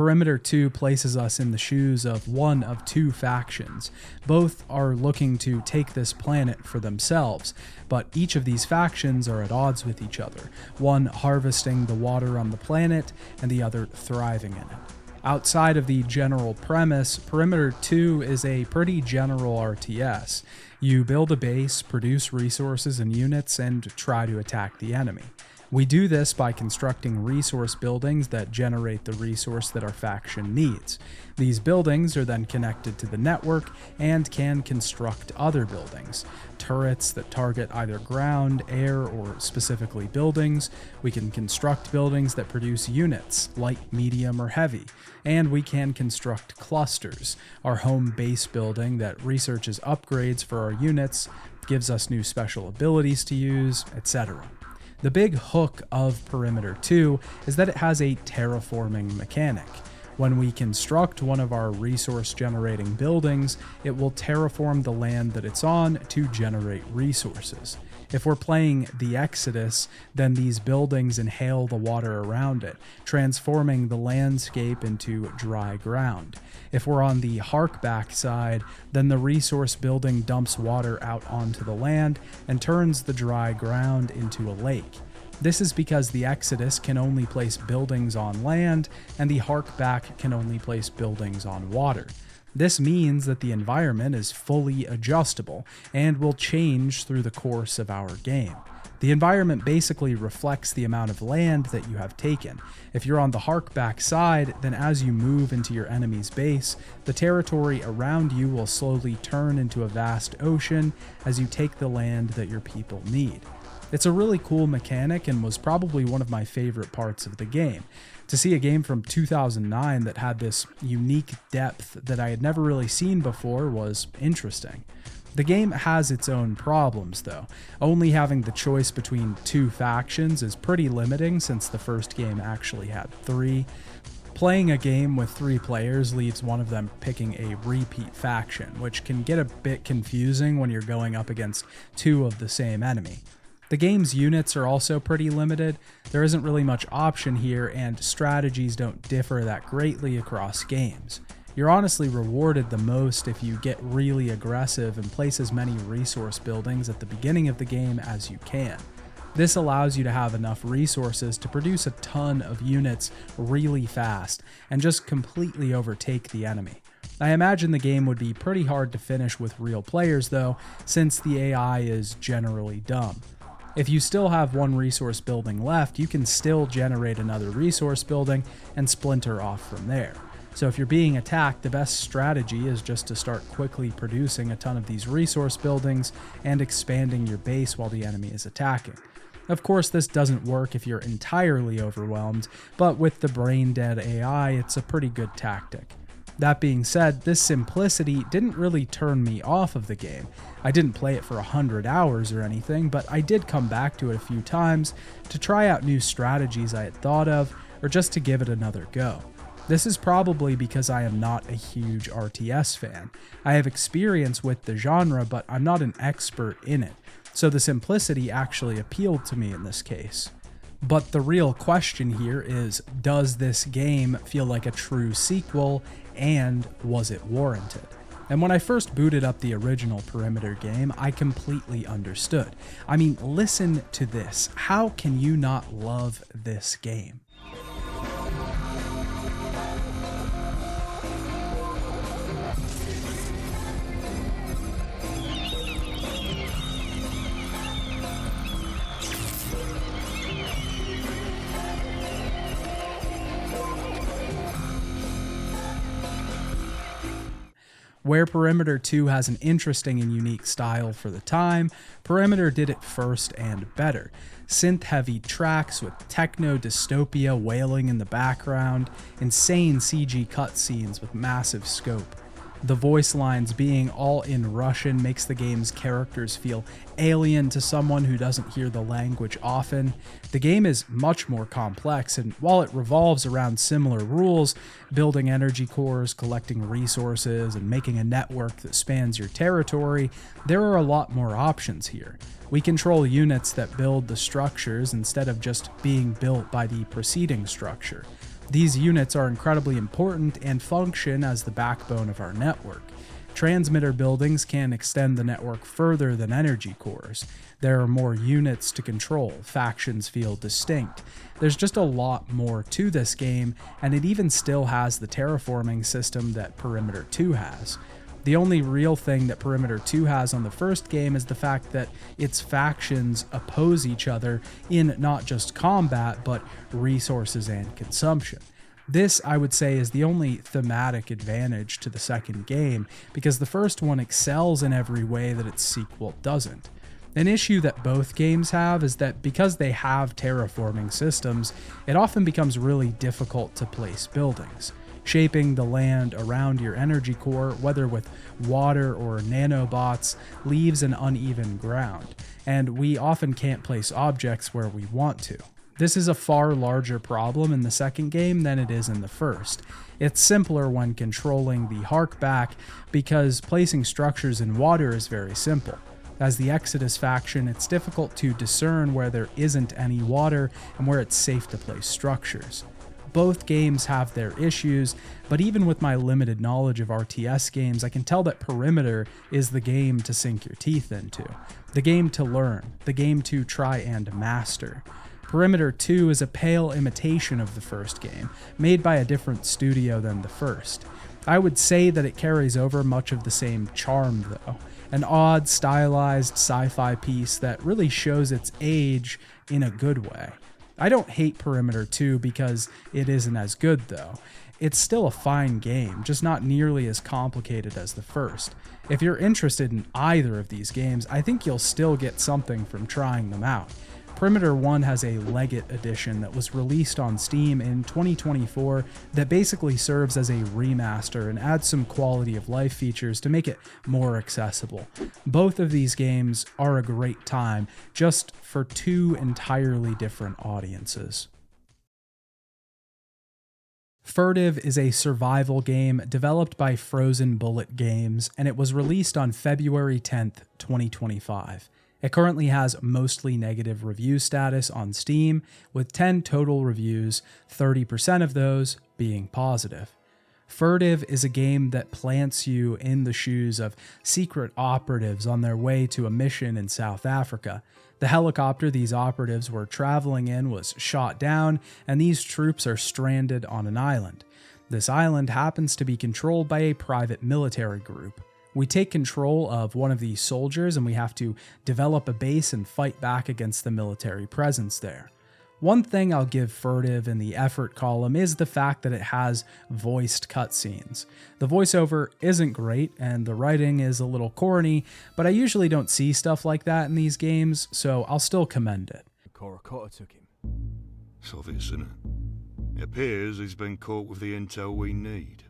Perimeter 2 places us in the shoes of one of two factions. Both are looking to take this planet for themselves, but each of these factions are at odds with each other, one harvesting the water on the planet and the other thriving in it. Outside of the general premise, Perimeter 2 is a pretty general RTS. You build a base, produce resources and units, and try to attack the enemy. We do this by constructing resource buildings that generate the resource that our faction needs. These buildings are then connected to the network and can construct other buildings. Turrets that target either ground, air, or specifically buildings. We can construct buildings that produce units, light, medium, or heavy. And we can construct clusters, our home base building that researches upgrades for our units, gives us new special abilities to use, etc. The big hook of Perimeter 2 is that it has a terraforming mechanic. When we construct one of our resource-generating buildings, it will terraform the land that it's on to generate resources. If we're playing the Exodus, then these buildings inhale the water around it, transforming the landscape into dry ground. If we're on the Harkback side, then the resource building dumps water out onto the land and turns the dry ground into a lake. This is because the Exodus can only place buildings on land, and the Harkback can only place buildings on water. This means that the environment is fully adjustable and will change through the course of our game. The environment basically reflects the amount of land that you have taken. If you're on the Harkback side, then as you move into your enemy's base, the territory around you will slowly turn into a vast ocean as you take the land that your people need. It's a really cool mechanic and was probably one of my favorite parts of the game. To see a game from 2009 that had this unique depth that I had never really seen before was interesting. The game has its own problems though. Only having the choice between two factions is pretty limiting since the first game actually had 3. Playing a game with 3 players leaves one of them picking a repeat faction, which can get a bit confusing when you're going up against 2 of the same enemy. The game's units are also pretty limited. There isn't really much option here, and strategies don't differ that greatly across games. You're honestly rewarded the most if you get really aggressive and place as many resource buildings at the beginning of the game as you can. This allows you to have enough resources to produce a ton of units really fast and just completely overtake the enemy. I imagine the game would be pretty hard to finish with real players though, since the AI is generally dumb. If you still have one resource building left, you can still generate another resource building and splinter off from there. So if you're being attacked, the best strategy is just to start quickly producing a ton of these resource buildings and expanding your base while the enemy is attacking. Of course, this doesn't work if you're entirely overwhelmed, but with the brain-dead AI, it's a pretty good tactic. That being said, this simplicity didn't really turn me off of the game. I didn't play it for 100 hours or anything, but I did come back to it a few times to try out new strategies I had thought of, or just to give it another go. This is probably because I am not a huge RTS fan. I have experience with the genre, but I'm not an expert in it, so the simplicity actually appealed to me in this case. But the real question here is, does this game feel like a true sequel, and was it warranted? And when I first booted up the original Perimeter game, I completely understood. I mean, listen to this. How can you not love this game? Where Perimeter 2 has an interesting and unique style for the time, Perimeter did it first and better. Synth-heavy tracks with techno dystopia wailing in the background, insane CG cutscenes with massive scope. The voice lines being all in Russian makes the game's characters feel alien to someone who doesn't hear the language often. The game is much more complex, and while it revolves around similar rules, building energy cores, collecting resources, and making a network that spans your territory, there are a lot more options here. We control units that build the structures instead of just being built by the preceding structure. These units are incredibly important and function as the backbone of our network. Transmitter buildings can extend the network further than energy cores. There are more units to control, factions feel distinct. There's just a lot more to this game, and it even still has the terraforming system that Perimeter 2 has. The only real thing that Perimeter 2 has on the first game is the fact that its factions oppose each other in not just combat, but resources and consumption. This, I would say, is the only thematic advantage to the second game, because the first one excels in every way that its sequel doesn't. An issue that both games have is that because they have terraforming systems, it often becomes really difficult to place buildings. Shaping the land around your energy core, whether with water or nanobots, leaves an uneven ground, and we often can't place objects where we want to. This is a far larger problem in the second game than it is in the first. It's simpler when controlling the harkback because placing structures in water is very simple. As the Exodus faction, it's difficult to discern where there isn't any water and where it's safe to place structures. Both games have their issues, but even with my limited knowledge of RTS games, I can tell that Perimeter is the game to sink your teeth into, the game to learn, the game to try and master. Perimeter 2 is a pale imitation of the first game, made by a different studio than the first. I would say that it carries over much of the same charm though, an odd, stylized sci-fi piece that really shows its age in a good way. I don't hate Perimeter 2 because it isn't as good though. It's still a fine game, just not nearly as complicated as the first. If you're interested in either of these games, I think you'll still get something from trying them out. Perimeter 1 has a Leggett edition that was released on Steam in 2024 that basically serves as a remaster and adds some quality of life features to make it more accessible. Both of these games are a great time, just for two entirely different audiences. Furtive is a survival game developed by Frozen Bullet Games, and it was released on February 10th, 2025. It currently has mostly negative review status on Steam, with 10 total reviews, 30% of those being positive. Furtive is a game that plants you in the shoes of secret operatives on their way to a mission in South Africa. The helicopter these operatives were traveling in was shot down, and these troops are stranded on an island. This island happens to be controlled by a private military group. We take control of one of these soldiers and we have to develop a base and fight back against the military presence there. One thing I'll give Furtive in the effort column is the fact that it has voiced cutscenes. The voiceover isn't great and the writing is a little corny, but I usually don't see stuff like that in these games, so I'll still commend it. Korakota took him. It's obvious, isn't it? It appears he's been caught with the intel we need.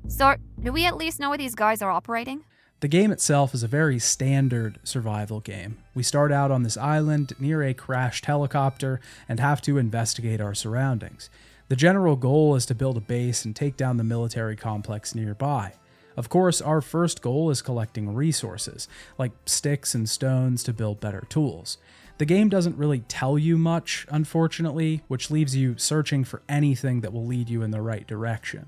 So, do we at least know where these guys are operating? The game itself is a very standard survival game. We start out on this island near a crashed helicopter and have to investigate our surroundings. The general goal is to build a base and take down the military complex nearby. Of course, our first goal is collecting resources, like sticks and stones to build better tools. The game doesn't really tell you much, unfortunately, which leaves you searching for anything that will lead you in the right direction.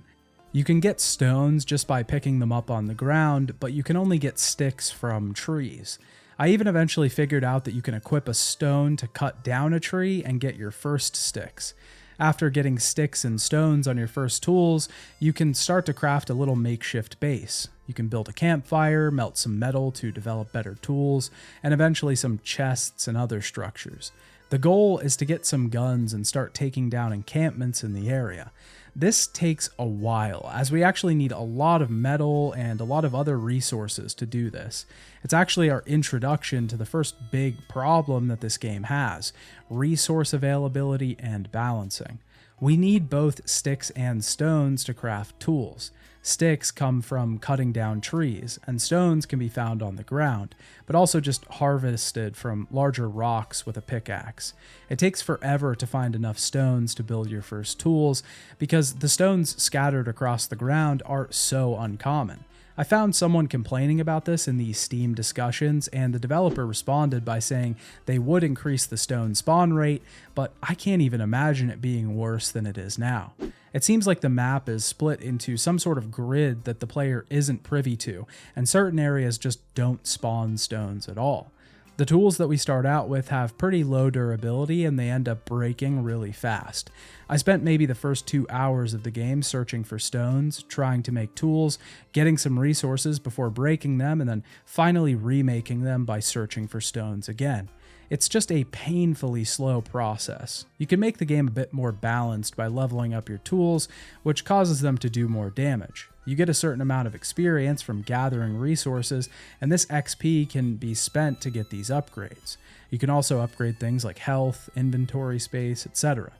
You can get stones just by picking them up on the ground, but you can only get sticks from trees. I even eventually figured out that you can equip a stone to cut down a tree and get your first sticks. After getting sticks and stones on your first tools, you can start to craft a little makeshift base. You can build a campfire, melt some metal to develop better tools, and eventually some chests and other structures. The goal is to get some guns and start taking down encampments in the area. This takes a while, as we actually need a lot of metal and a lot of other resources to do this. It's actually our introduction to the first big problem that this game has: resource availability and balancing. We need both sticks and stones to craft tools. Sticks come from cutting down trees, and stones can be found on the ground, but also just harvested from larger rocks with a pickaxe. It takes forever to find enough stones to build your first tools, because the stones scattered across the ground are so uncommon. I found someone complaining about this in the Steam discussions, and the developer responded by saying they would increase the stone spawn rate, but I can't even imagine it being worse than it is now. It seems like the map is split into some sort of grid that the player isn't privy to, and certain areas just don't spawn stones at all. The tools that we start out with have pretty low durability and they end up breaking really fast. I spent maybe the first 2 hours of the game searching for stones, trying to make tools, getting some resources before breaking them, and then finally remaking them by searching for stones again. It's just a painfully slow process. You can make the game a bit more balanced by leveling up your tools, which causes them to do more damage. You get a certain amount of experience from gathering resources, and this XP can be spent to get these upgrades. You can also upgrade things like health, inventory space, etc.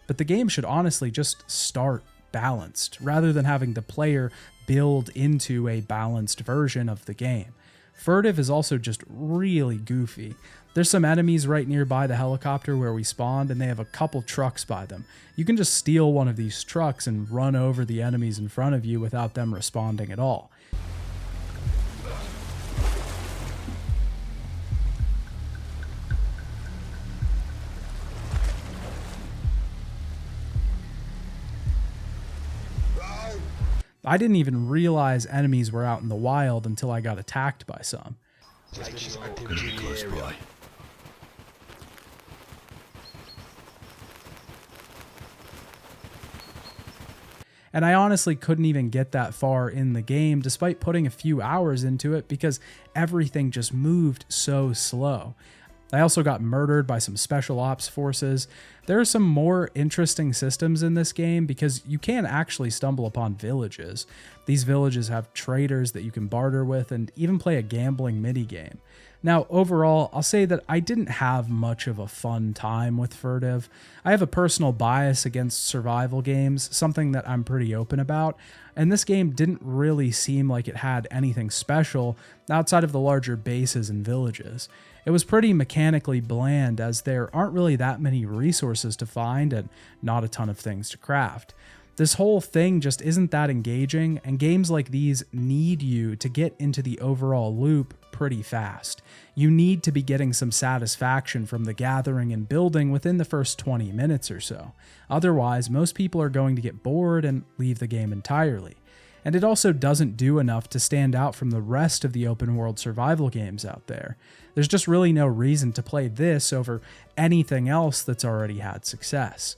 But the game should honestly just start balanced, rather than having the player build into a balanced version of the game. Furtive is also just really goofy. There's some enemies right nearby the helicopter where we spawned, and they have a couple trucks by them. You can just steal one of these trucks and run over the enemies in front of you without them responding at all. I didn't even realize enemies were out in the wild until I got attacked by some. And I honestly couldn't even get that far in the game despite putting a few hours into it because everything just moved so slow. I also got murdered by some special ops forces. There are some more interesting systems in this game because you can actually stumble upon villages. These villages have traders that you can barter with and even play a gambling minigame. Now, overall, I'll say that I didn't have much of a fun time with Furtive. I have a personal bias against survival games, something that I'm pretty open about, and this game didn't really seem like it had anything special outside of the larger bases and villages. It was pretty mechanically bland as there aren't really that many resources to find and not a ton of things to craft. This whole thing just isn't that engaging, and games like these need you to get into the overall loop pretty fast. You need to be getting some satisfaction from the gathering and building within the first 20 minutes or so. Otherwise, most people are going to get bored and leave the game entirely. And it also doesn't do enough to stand out from the rest of the open world survival games out there. There's just really no reason to play this over anything else that's already had success.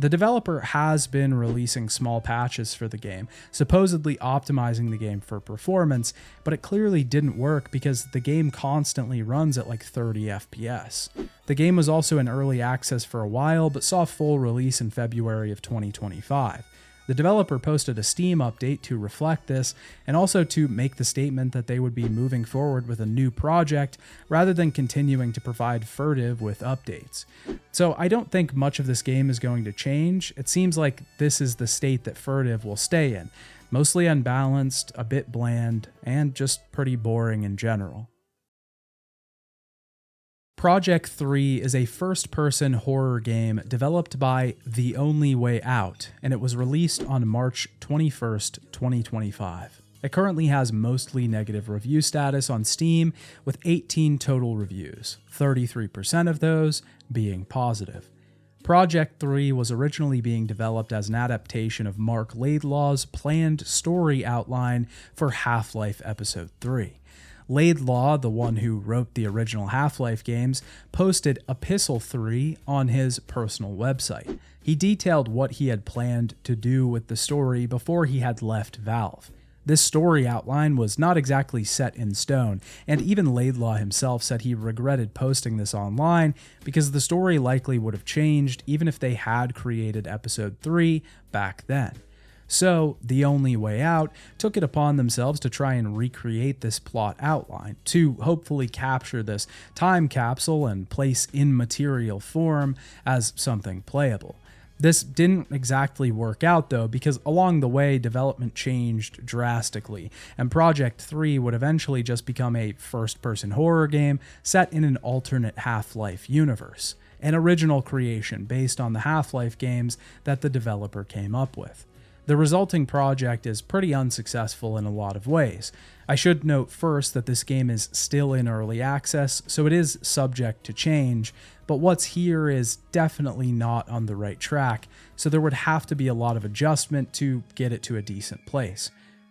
The developer has been releasing small patches for the game, supposedly optimizing the game for performance, but it clearly didn't work because the game constantly runs at like 30 FPS. The game was also in early access for a while, but saw full release in February of 2025. The developer posted a Steam update to reflect this and also to make the statement that they would be moving forward with a new project rather than continuing to provide Furtive with updates. So I don't think much of this game is going to change. It seems like this is the state that Furtive will stay in, mostly unbalanced, a bit bland, and just pretty boring in general. Project 3 is a first-person horror game developed by The Only Way Out, and it was released on March 21st, 2025. It currently has mostly negative review status on Steam, with 18 total reviews, 33% of those being positive. Project 3 was originally being developed as an adaptation of Mark Laidlaw's planned story outline for Half-Life Episode 3. Laidlaw, the one who wrote the original Half-Life games, posted Epistle 3 on his personal website. He detailed what he had planned to do with the story before he had left Valve. This story outline was not exactly set in stone, and even Laidlaw himself said he regretted posting this online because the story likely would have changed even if they had created Episode 3 back then. So, The Only Way Out took it upon themselves to try and recreate this plot outline, to hopefully capture this time capsule and place in material form as something playable. This didn't exactly work out though, because along the way development changed drastically, and Project 3 would eventually just become a first-person horror game set in an alternate Half-Life universe, an original creation based on the Half-Life games that the developer came up with. The resulting project is pretty unsuccessful in a lot of ways. I should note first that this game is still in early access, so it is subject to change, but what's here is definitely not on the right track, so there would have to be a lot of adjustment to get it to a decent place.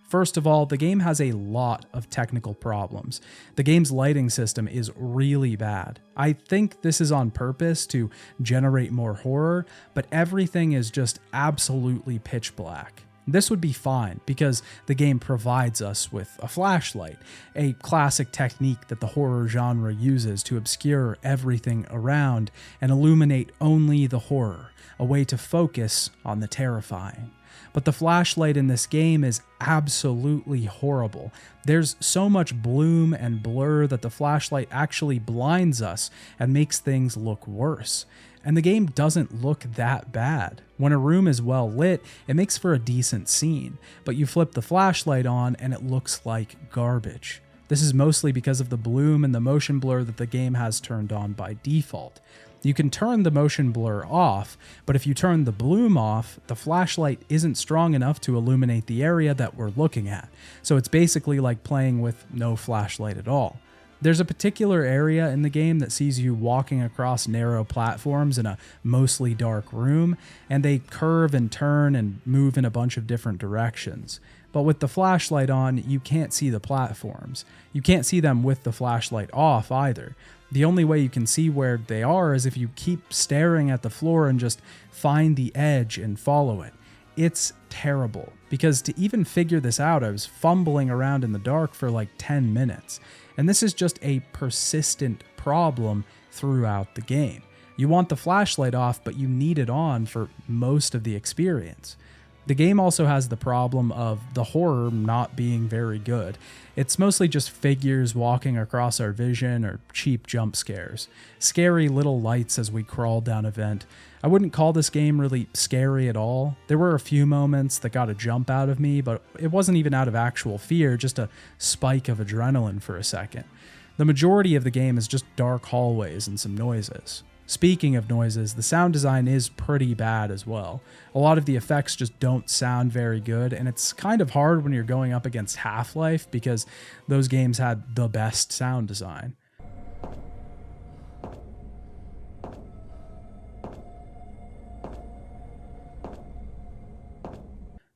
First of all, the game has a lot of technical problems. The game's lighting system is really bad. I think this is on purpose to generate more horror, but everything is just absolutely pitch black. This would be fine because the game provides us with a flashlight, a classic technique that the horror genre uses to obscure everything around and illuminate only the horror, a way to focus on the terrifying. But the flashlight in this game is absolutely horrible. There's so much bloom and blur that the flashlight actually blinds us and makes things look worse. And the game doesn't look that bad. When a room is well lit, it makes for a decent scene, but you flip the flashlight on and it looks like garbage. This is mostly because of the bloom and the motion blur that the game has turned on by default. You can turn the motion blur off, but if you turn the bloom off, the flashlight isn't strong enough to illuminate the area that we're looking at. So it's basically like playing with no flashlight at all. There's a particular area in the game that sees you walking across narrow platforms in a mostly dark room, and they curve and turn and move in a bunch of different directions. But with the flashlight on, you can't see the platforms. You can't see them with the flashlight off either. The only way you can see where they are is if you keep staring at the floor and just find the edge and follow it. It's terrible, because to even figure this out, I was fumbling around in the dark for like 10 minutes. And this is just a persistent problem throughout the game. You want the flashlight off, but you need it on for most of the experience. The game also has the problem of the horror not being very good. It's mostly just figures walking across our vision or cheap jump scares. Scary little lights as we crawl down a vent. I wouldn't call this game really scary at all. There were a few moments that got a jump out of me, but it wasn't even out of actual fear, just a spike of adrenaline for a second. The majority of the game is just dark hallways and some noises. Speaking of noises, the sound design is pretty bad as well. A lot of the effects just don't sound very good, and it's kind of hard when you're going up against Half-Life because those games had the best sound design.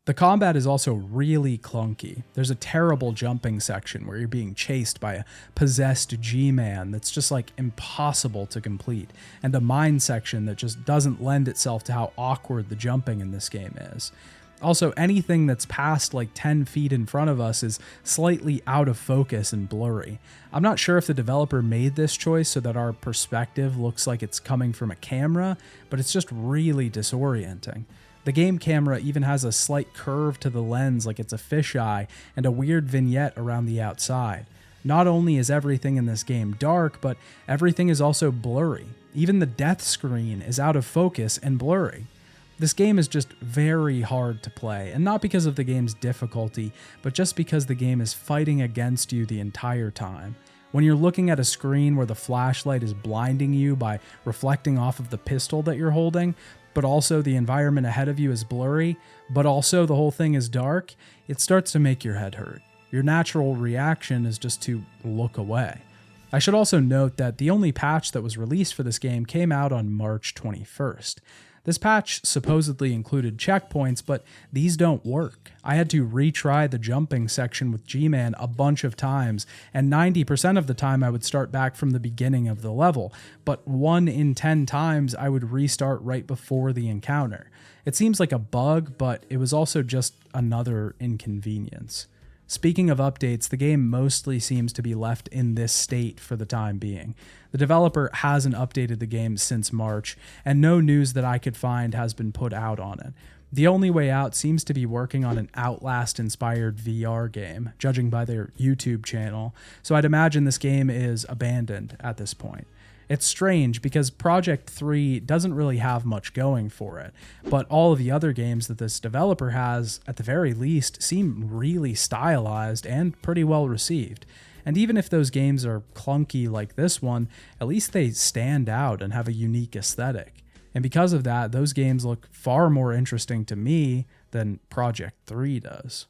The combat is also really clunky. There's a terrible jumping section where you're being chased by a possessed G-Man that's just like impossible to complete, and a mine section that just doesn't lend itself to how awkward the jumping in this game is. Also, anything that's past like 10 feet in front of us is slightly out of focus and blurry. I'm not sure if the developer made this choice so that our perspective looks like it's coming from a camera, but it's just really disorienting. The game camera even has a slight curve to the lens like it's a fisheye and a weird vignette around the outside. Not only is everything in this game dark, but everything is also blurry. Even the death screen is out of focus and blurry. This game is just very hard to play, and not because of the game's difficulty, but just because the game is fighting against you the entire time. When you're looking at a screen where the flashlight is blinding you by reflecting off of the pistol that you're holding, but also the environment ahead of you is blurry, but also the whole thing is dark, it starts to make your head hurt. Your natural reaction is just to look away. I should also note that the only patch that was released for this game came out on March 21st. This patch supposedly included checkpoints, but these don't work. I had to retry the jumping section with G-Man a bunch of times, and 90% of the time I would start back from the beginning of the level, but 1 in 10 times I would restart right before the encounter. It seems like a bug, but it was also just another inconvenience. Speaking of updates, the game mostly seems to be left in this state for the time being. The developer hasn't updated the game since March, and no news that I could find has been put out on it. The only way out seems to be working on an Outlast-inspired VR game, judging by their YouTube channel, so I'd imagine this game is abandoned at this point. It's strange because Project 3 doesn't really have much going for it, but all of the other games that this developer has, at the very least, seem really stylized and pretty well received. And even if those games are clunky like this one, at least they stand out and have a unique aesthetic. And because of that, those games look far more interesting to me than Project 3 does.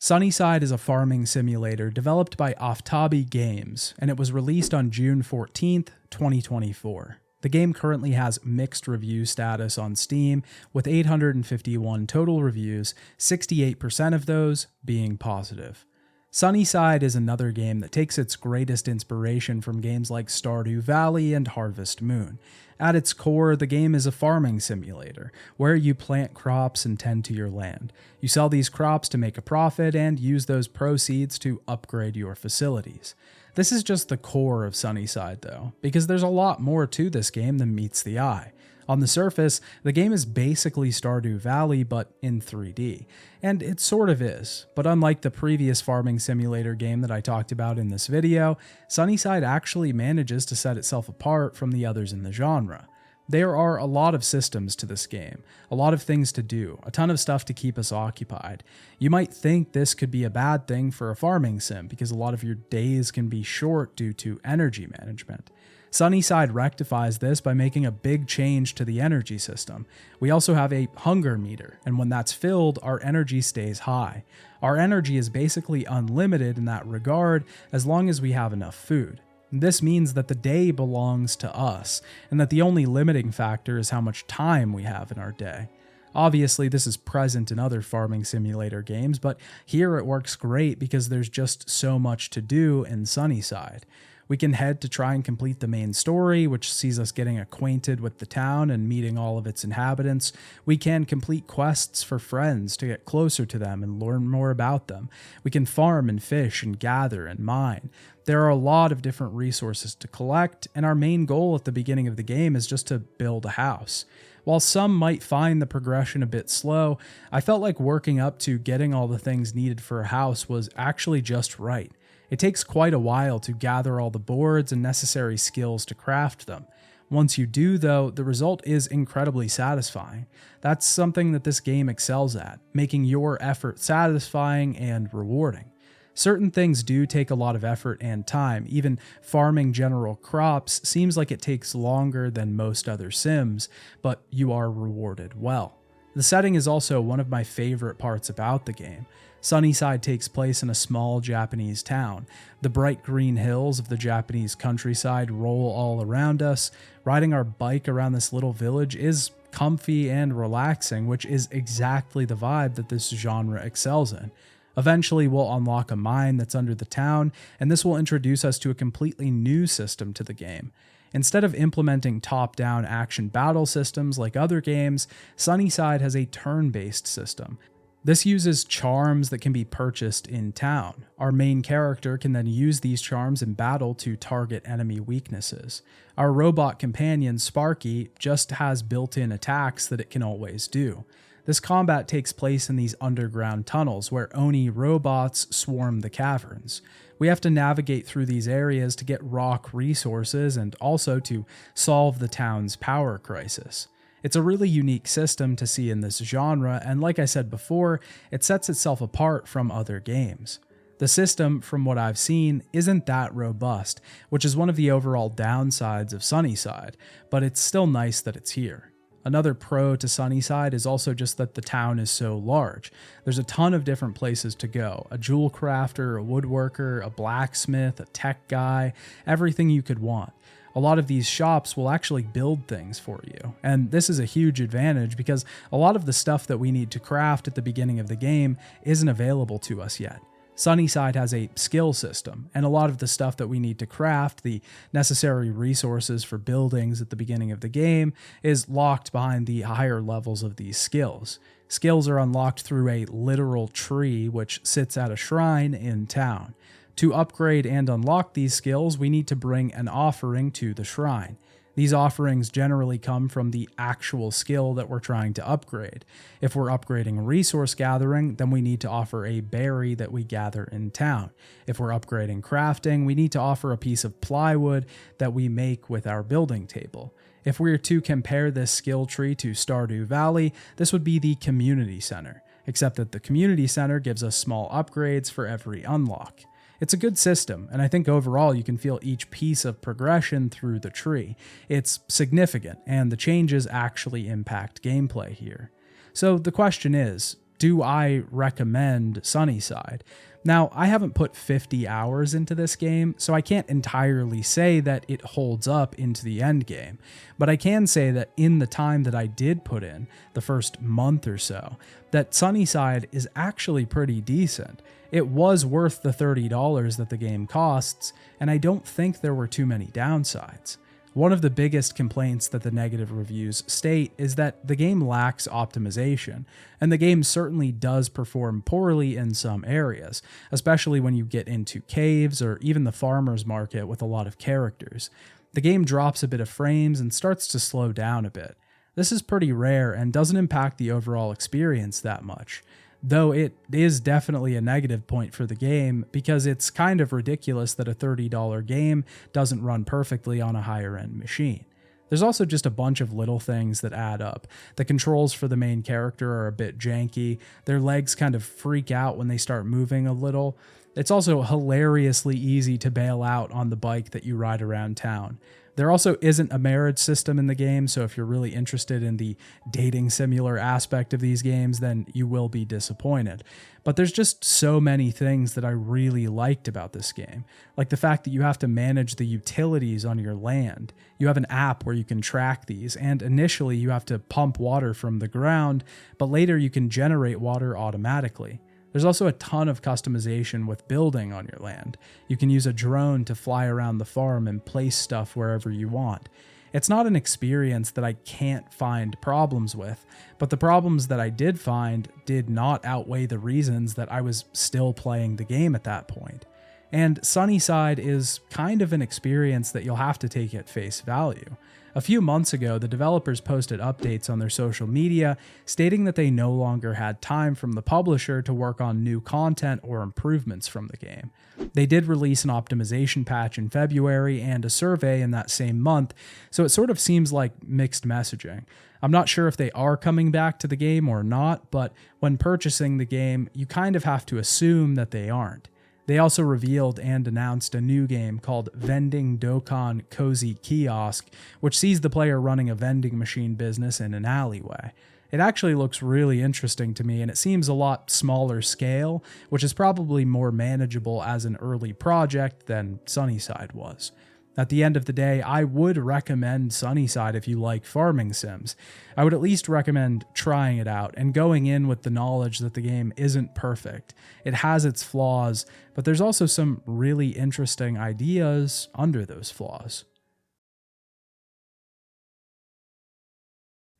Sunnyside is a farming simulator developed by Aftabi Games, and it was released on June 14th, 2024. The game currently has mixed review status on Steam, with 851 total reviews, 68% of those being positive. Sunnyside is another game that takes its greatest inspiration from games like Stardew Valley and Harvest Moon. At its core, the game is a farming simulator, where you plant crops and tend to your land. You sell these crops to make a profit and use those proceeds to upgrade your facilities. This is just the core of Sunnyside though, because there's a lot more to this game than meets the eye. On the surface, the game is basically Stardew Valley, but in 3D. And it sort of is, but unlike the previous farming simulator game that I talked about in this video, Sunnyside actually manages to set itself apart from the others in the genre. There are a lot of systems to this game, a lot of things to do, a ton of stuff to keep us occupied. You might think this could be a bad thing for a farming sim, because a lot of your days can be short due to energy management. Sunnyside rectifies this by making a big change to the energy system. We also have a hunger meter, and when that's filled, our energy stays high. Our energy is basically unlimited in that regard as long as we have enough food. This means that the day belongs to us, and that the only limiting factor is how much time we have in our day. Obviously, this is present in other farming simulator games, but here it works great because there's just so much to do in Sunnyside. We can head to try and complete the main story, which sees us getting acquainted with the town and meeting all of its inhabitants. We can complete quests for friends to get closer to them and learn more about them. We can farm and fish and gather and mine. There are a lot of different resources to collect, and our main goal at the beginning of the game is just to build a house. While some might find the progression a bit slow, I felt like working up to getting all the things needed for a house was actually just right. It takes quite a while to gather all the boards and necessary skills to craft them. Once you do, though, the result is incredibly satisfying. That's something that this game excels at, making your effort satisfying and rewarding. Certain things do take a lot of effort and time. Even farming general crops seems like it takes longer than most other sims, but you are rewarded well. The setting is also one of my favorite parts about the game. Sunnyside takes place in a small Japanese town. The bright green hills of the Japanese countryside roll all around us. Riding our bike around this little village is comfy and relaxing, which is exactly the vibe that this genre excels in. Eventually, we'll unlock a mine that's under the town, and this will introduce us to a completely new system to the game. Instead of implementing top-down action battle systems like other games, Sunnyside has a turn-based system. This uses charms that can be purchased in town. Our main character can then use these charms in battle to target enemy weaknesses. Our robot companion, Sparky, just has built-in attacks that it can always do. This combat takes place in these underground tunnels where Oni robots swarm the caverns. We have to navigate through these areas to get rock resources and also to solve the town's power crisis. It's a really unique system to see in this genre, and like I said before, it sets itself apart from other games. The system, from what I've seen, isn't that robust, which is one of the overall downsides of Sunnyside, but it's still nice that it's here. Another pro to Sunnyside is also just that the town is so large. There's a ton of different places to go. A jewel crafter, a woodworker, a blacksmith, a tech guy, everything you could want. A lot of these shops will actually build things for you, and this is a huge advantage because a lot of the stuff that we need to craft at the beginning of the game isn't available to us yet. Sunnyside has a skill system, and a lot of the stuff that we need to craft, the necessary resources for buildings at the beginning of the game, is locked behind the higher levels of these skills. Skills are unlocked through a literal tree which sits at a shrine in town. To upgrade and unlock these skills, we need to bring an offering to the shrine. These offerings generally come from the actual skill that we're trying to upgrade. If we're upgrading resource gathering, then we need to offer a berry that we gather in town. If we're upgrading crafting, we need to offer a piece of plywood that we make with our building table. If we were to compare this skill tree to Stardew Valley, this would be the community center, except that the community center gives us small upgrades for every unlock. It's a good system, and I think overall you can feel each piece of progression through the tree. It's significant, and the changes actually impact gameplay here. So the question is, do I recommend Sunnyside? Now, I haven't put 50 hours into this game, so I can't entirely say that it holds up into the end game, but I can say that in the time that I did put in, the first month or so, that Sunnyside is actually pretty decent. It was worth the $30 that the game costs, and I don't think there were too many downsides. One of the biggest complaints that the negative reviews state is that the game lacks optimization, and the game certainly does perform poorly in some areas, especially when you get into caves or even the farmer's market with a lot of characters. The game drops a bit of frames and starts to slow down a bit. This is pretty rare and doesn't impact the overall experience that much, though it is definitely a negative point for the game because it's kind of ridiculous that a $30 game doesn't run perfectly on a higher end machine. There's also just a bunch of little things that add up. The controls for the main character are a bit janky, their legs kind of freak out when they start moving a little. It's also hilariously easy to bail out on the bike that you ride around town. There also isn't a marriage system in the game, so if you're really interested in the dating simulator aspect of these games, then you will be disappointed. But there's just so many things that I really liked about this game, like the fact that you have to manage the utilities on your land. You have an app where you can track these, and initially you have to pump water from the ground, but later you can generate water automatically. There's also a ton of customization with building on your land. You can use a drone to fly around the farm and place stuff wherever you want. It's not an experience that I can't find problems with, but the problems that I did find did not outweigh the reasons that I was still playing the game at that point. And Sunnyside is kind of an experience that you'll have to take at face value. A few months ago, the developers posted updates on their social media stating that they no longer had time from the publisher to work on new content or improvements from the game. They did release an optimization patch in February and a survey in that same month, so it sort of seems like mixed messaging. I'm not sure if they are coming back to the game or not, but when purchasing the game, you kind of have to assume that they aren't. They also revealed and announced a new game called Vending Dokkan Cozy Kiosk, which sees the player running a vending machine business in an alleyway. It actually looks really interesting to me, and it seems a lot smaller scale, which is probably more manageable as an early project than Sunnyside was. At the end of the day, I would recommend Sunnyside if you like farming sims. I would at least recommend trying it out and going in with the knowledge that the game isn't perfect. It has its flaws, but there's also some really interesting ideas under those flaws.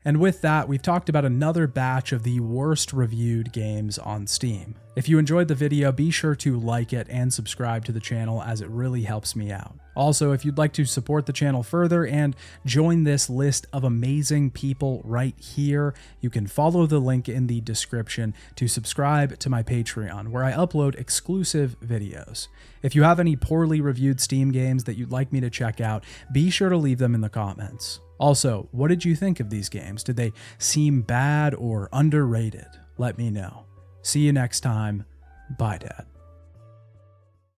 And with that, we've talked about another batch of the worst reviewed games on Steam. If you enjoyed the video, be sure to like it and subscribe to the channel as it really helps me out. Also, if you'd like to support the channel further and join this list of amazing people right here, you can follow the link in the description to subscribe to my Patreon, where I upload exclusive videos. If you have any poorly reviewed Steam games that you'd like me to check out, be sure to leave them in the comments. Also, what did you think of these games? Did they seem bad or underrated? Let me know. See you next time. Bye, Dad.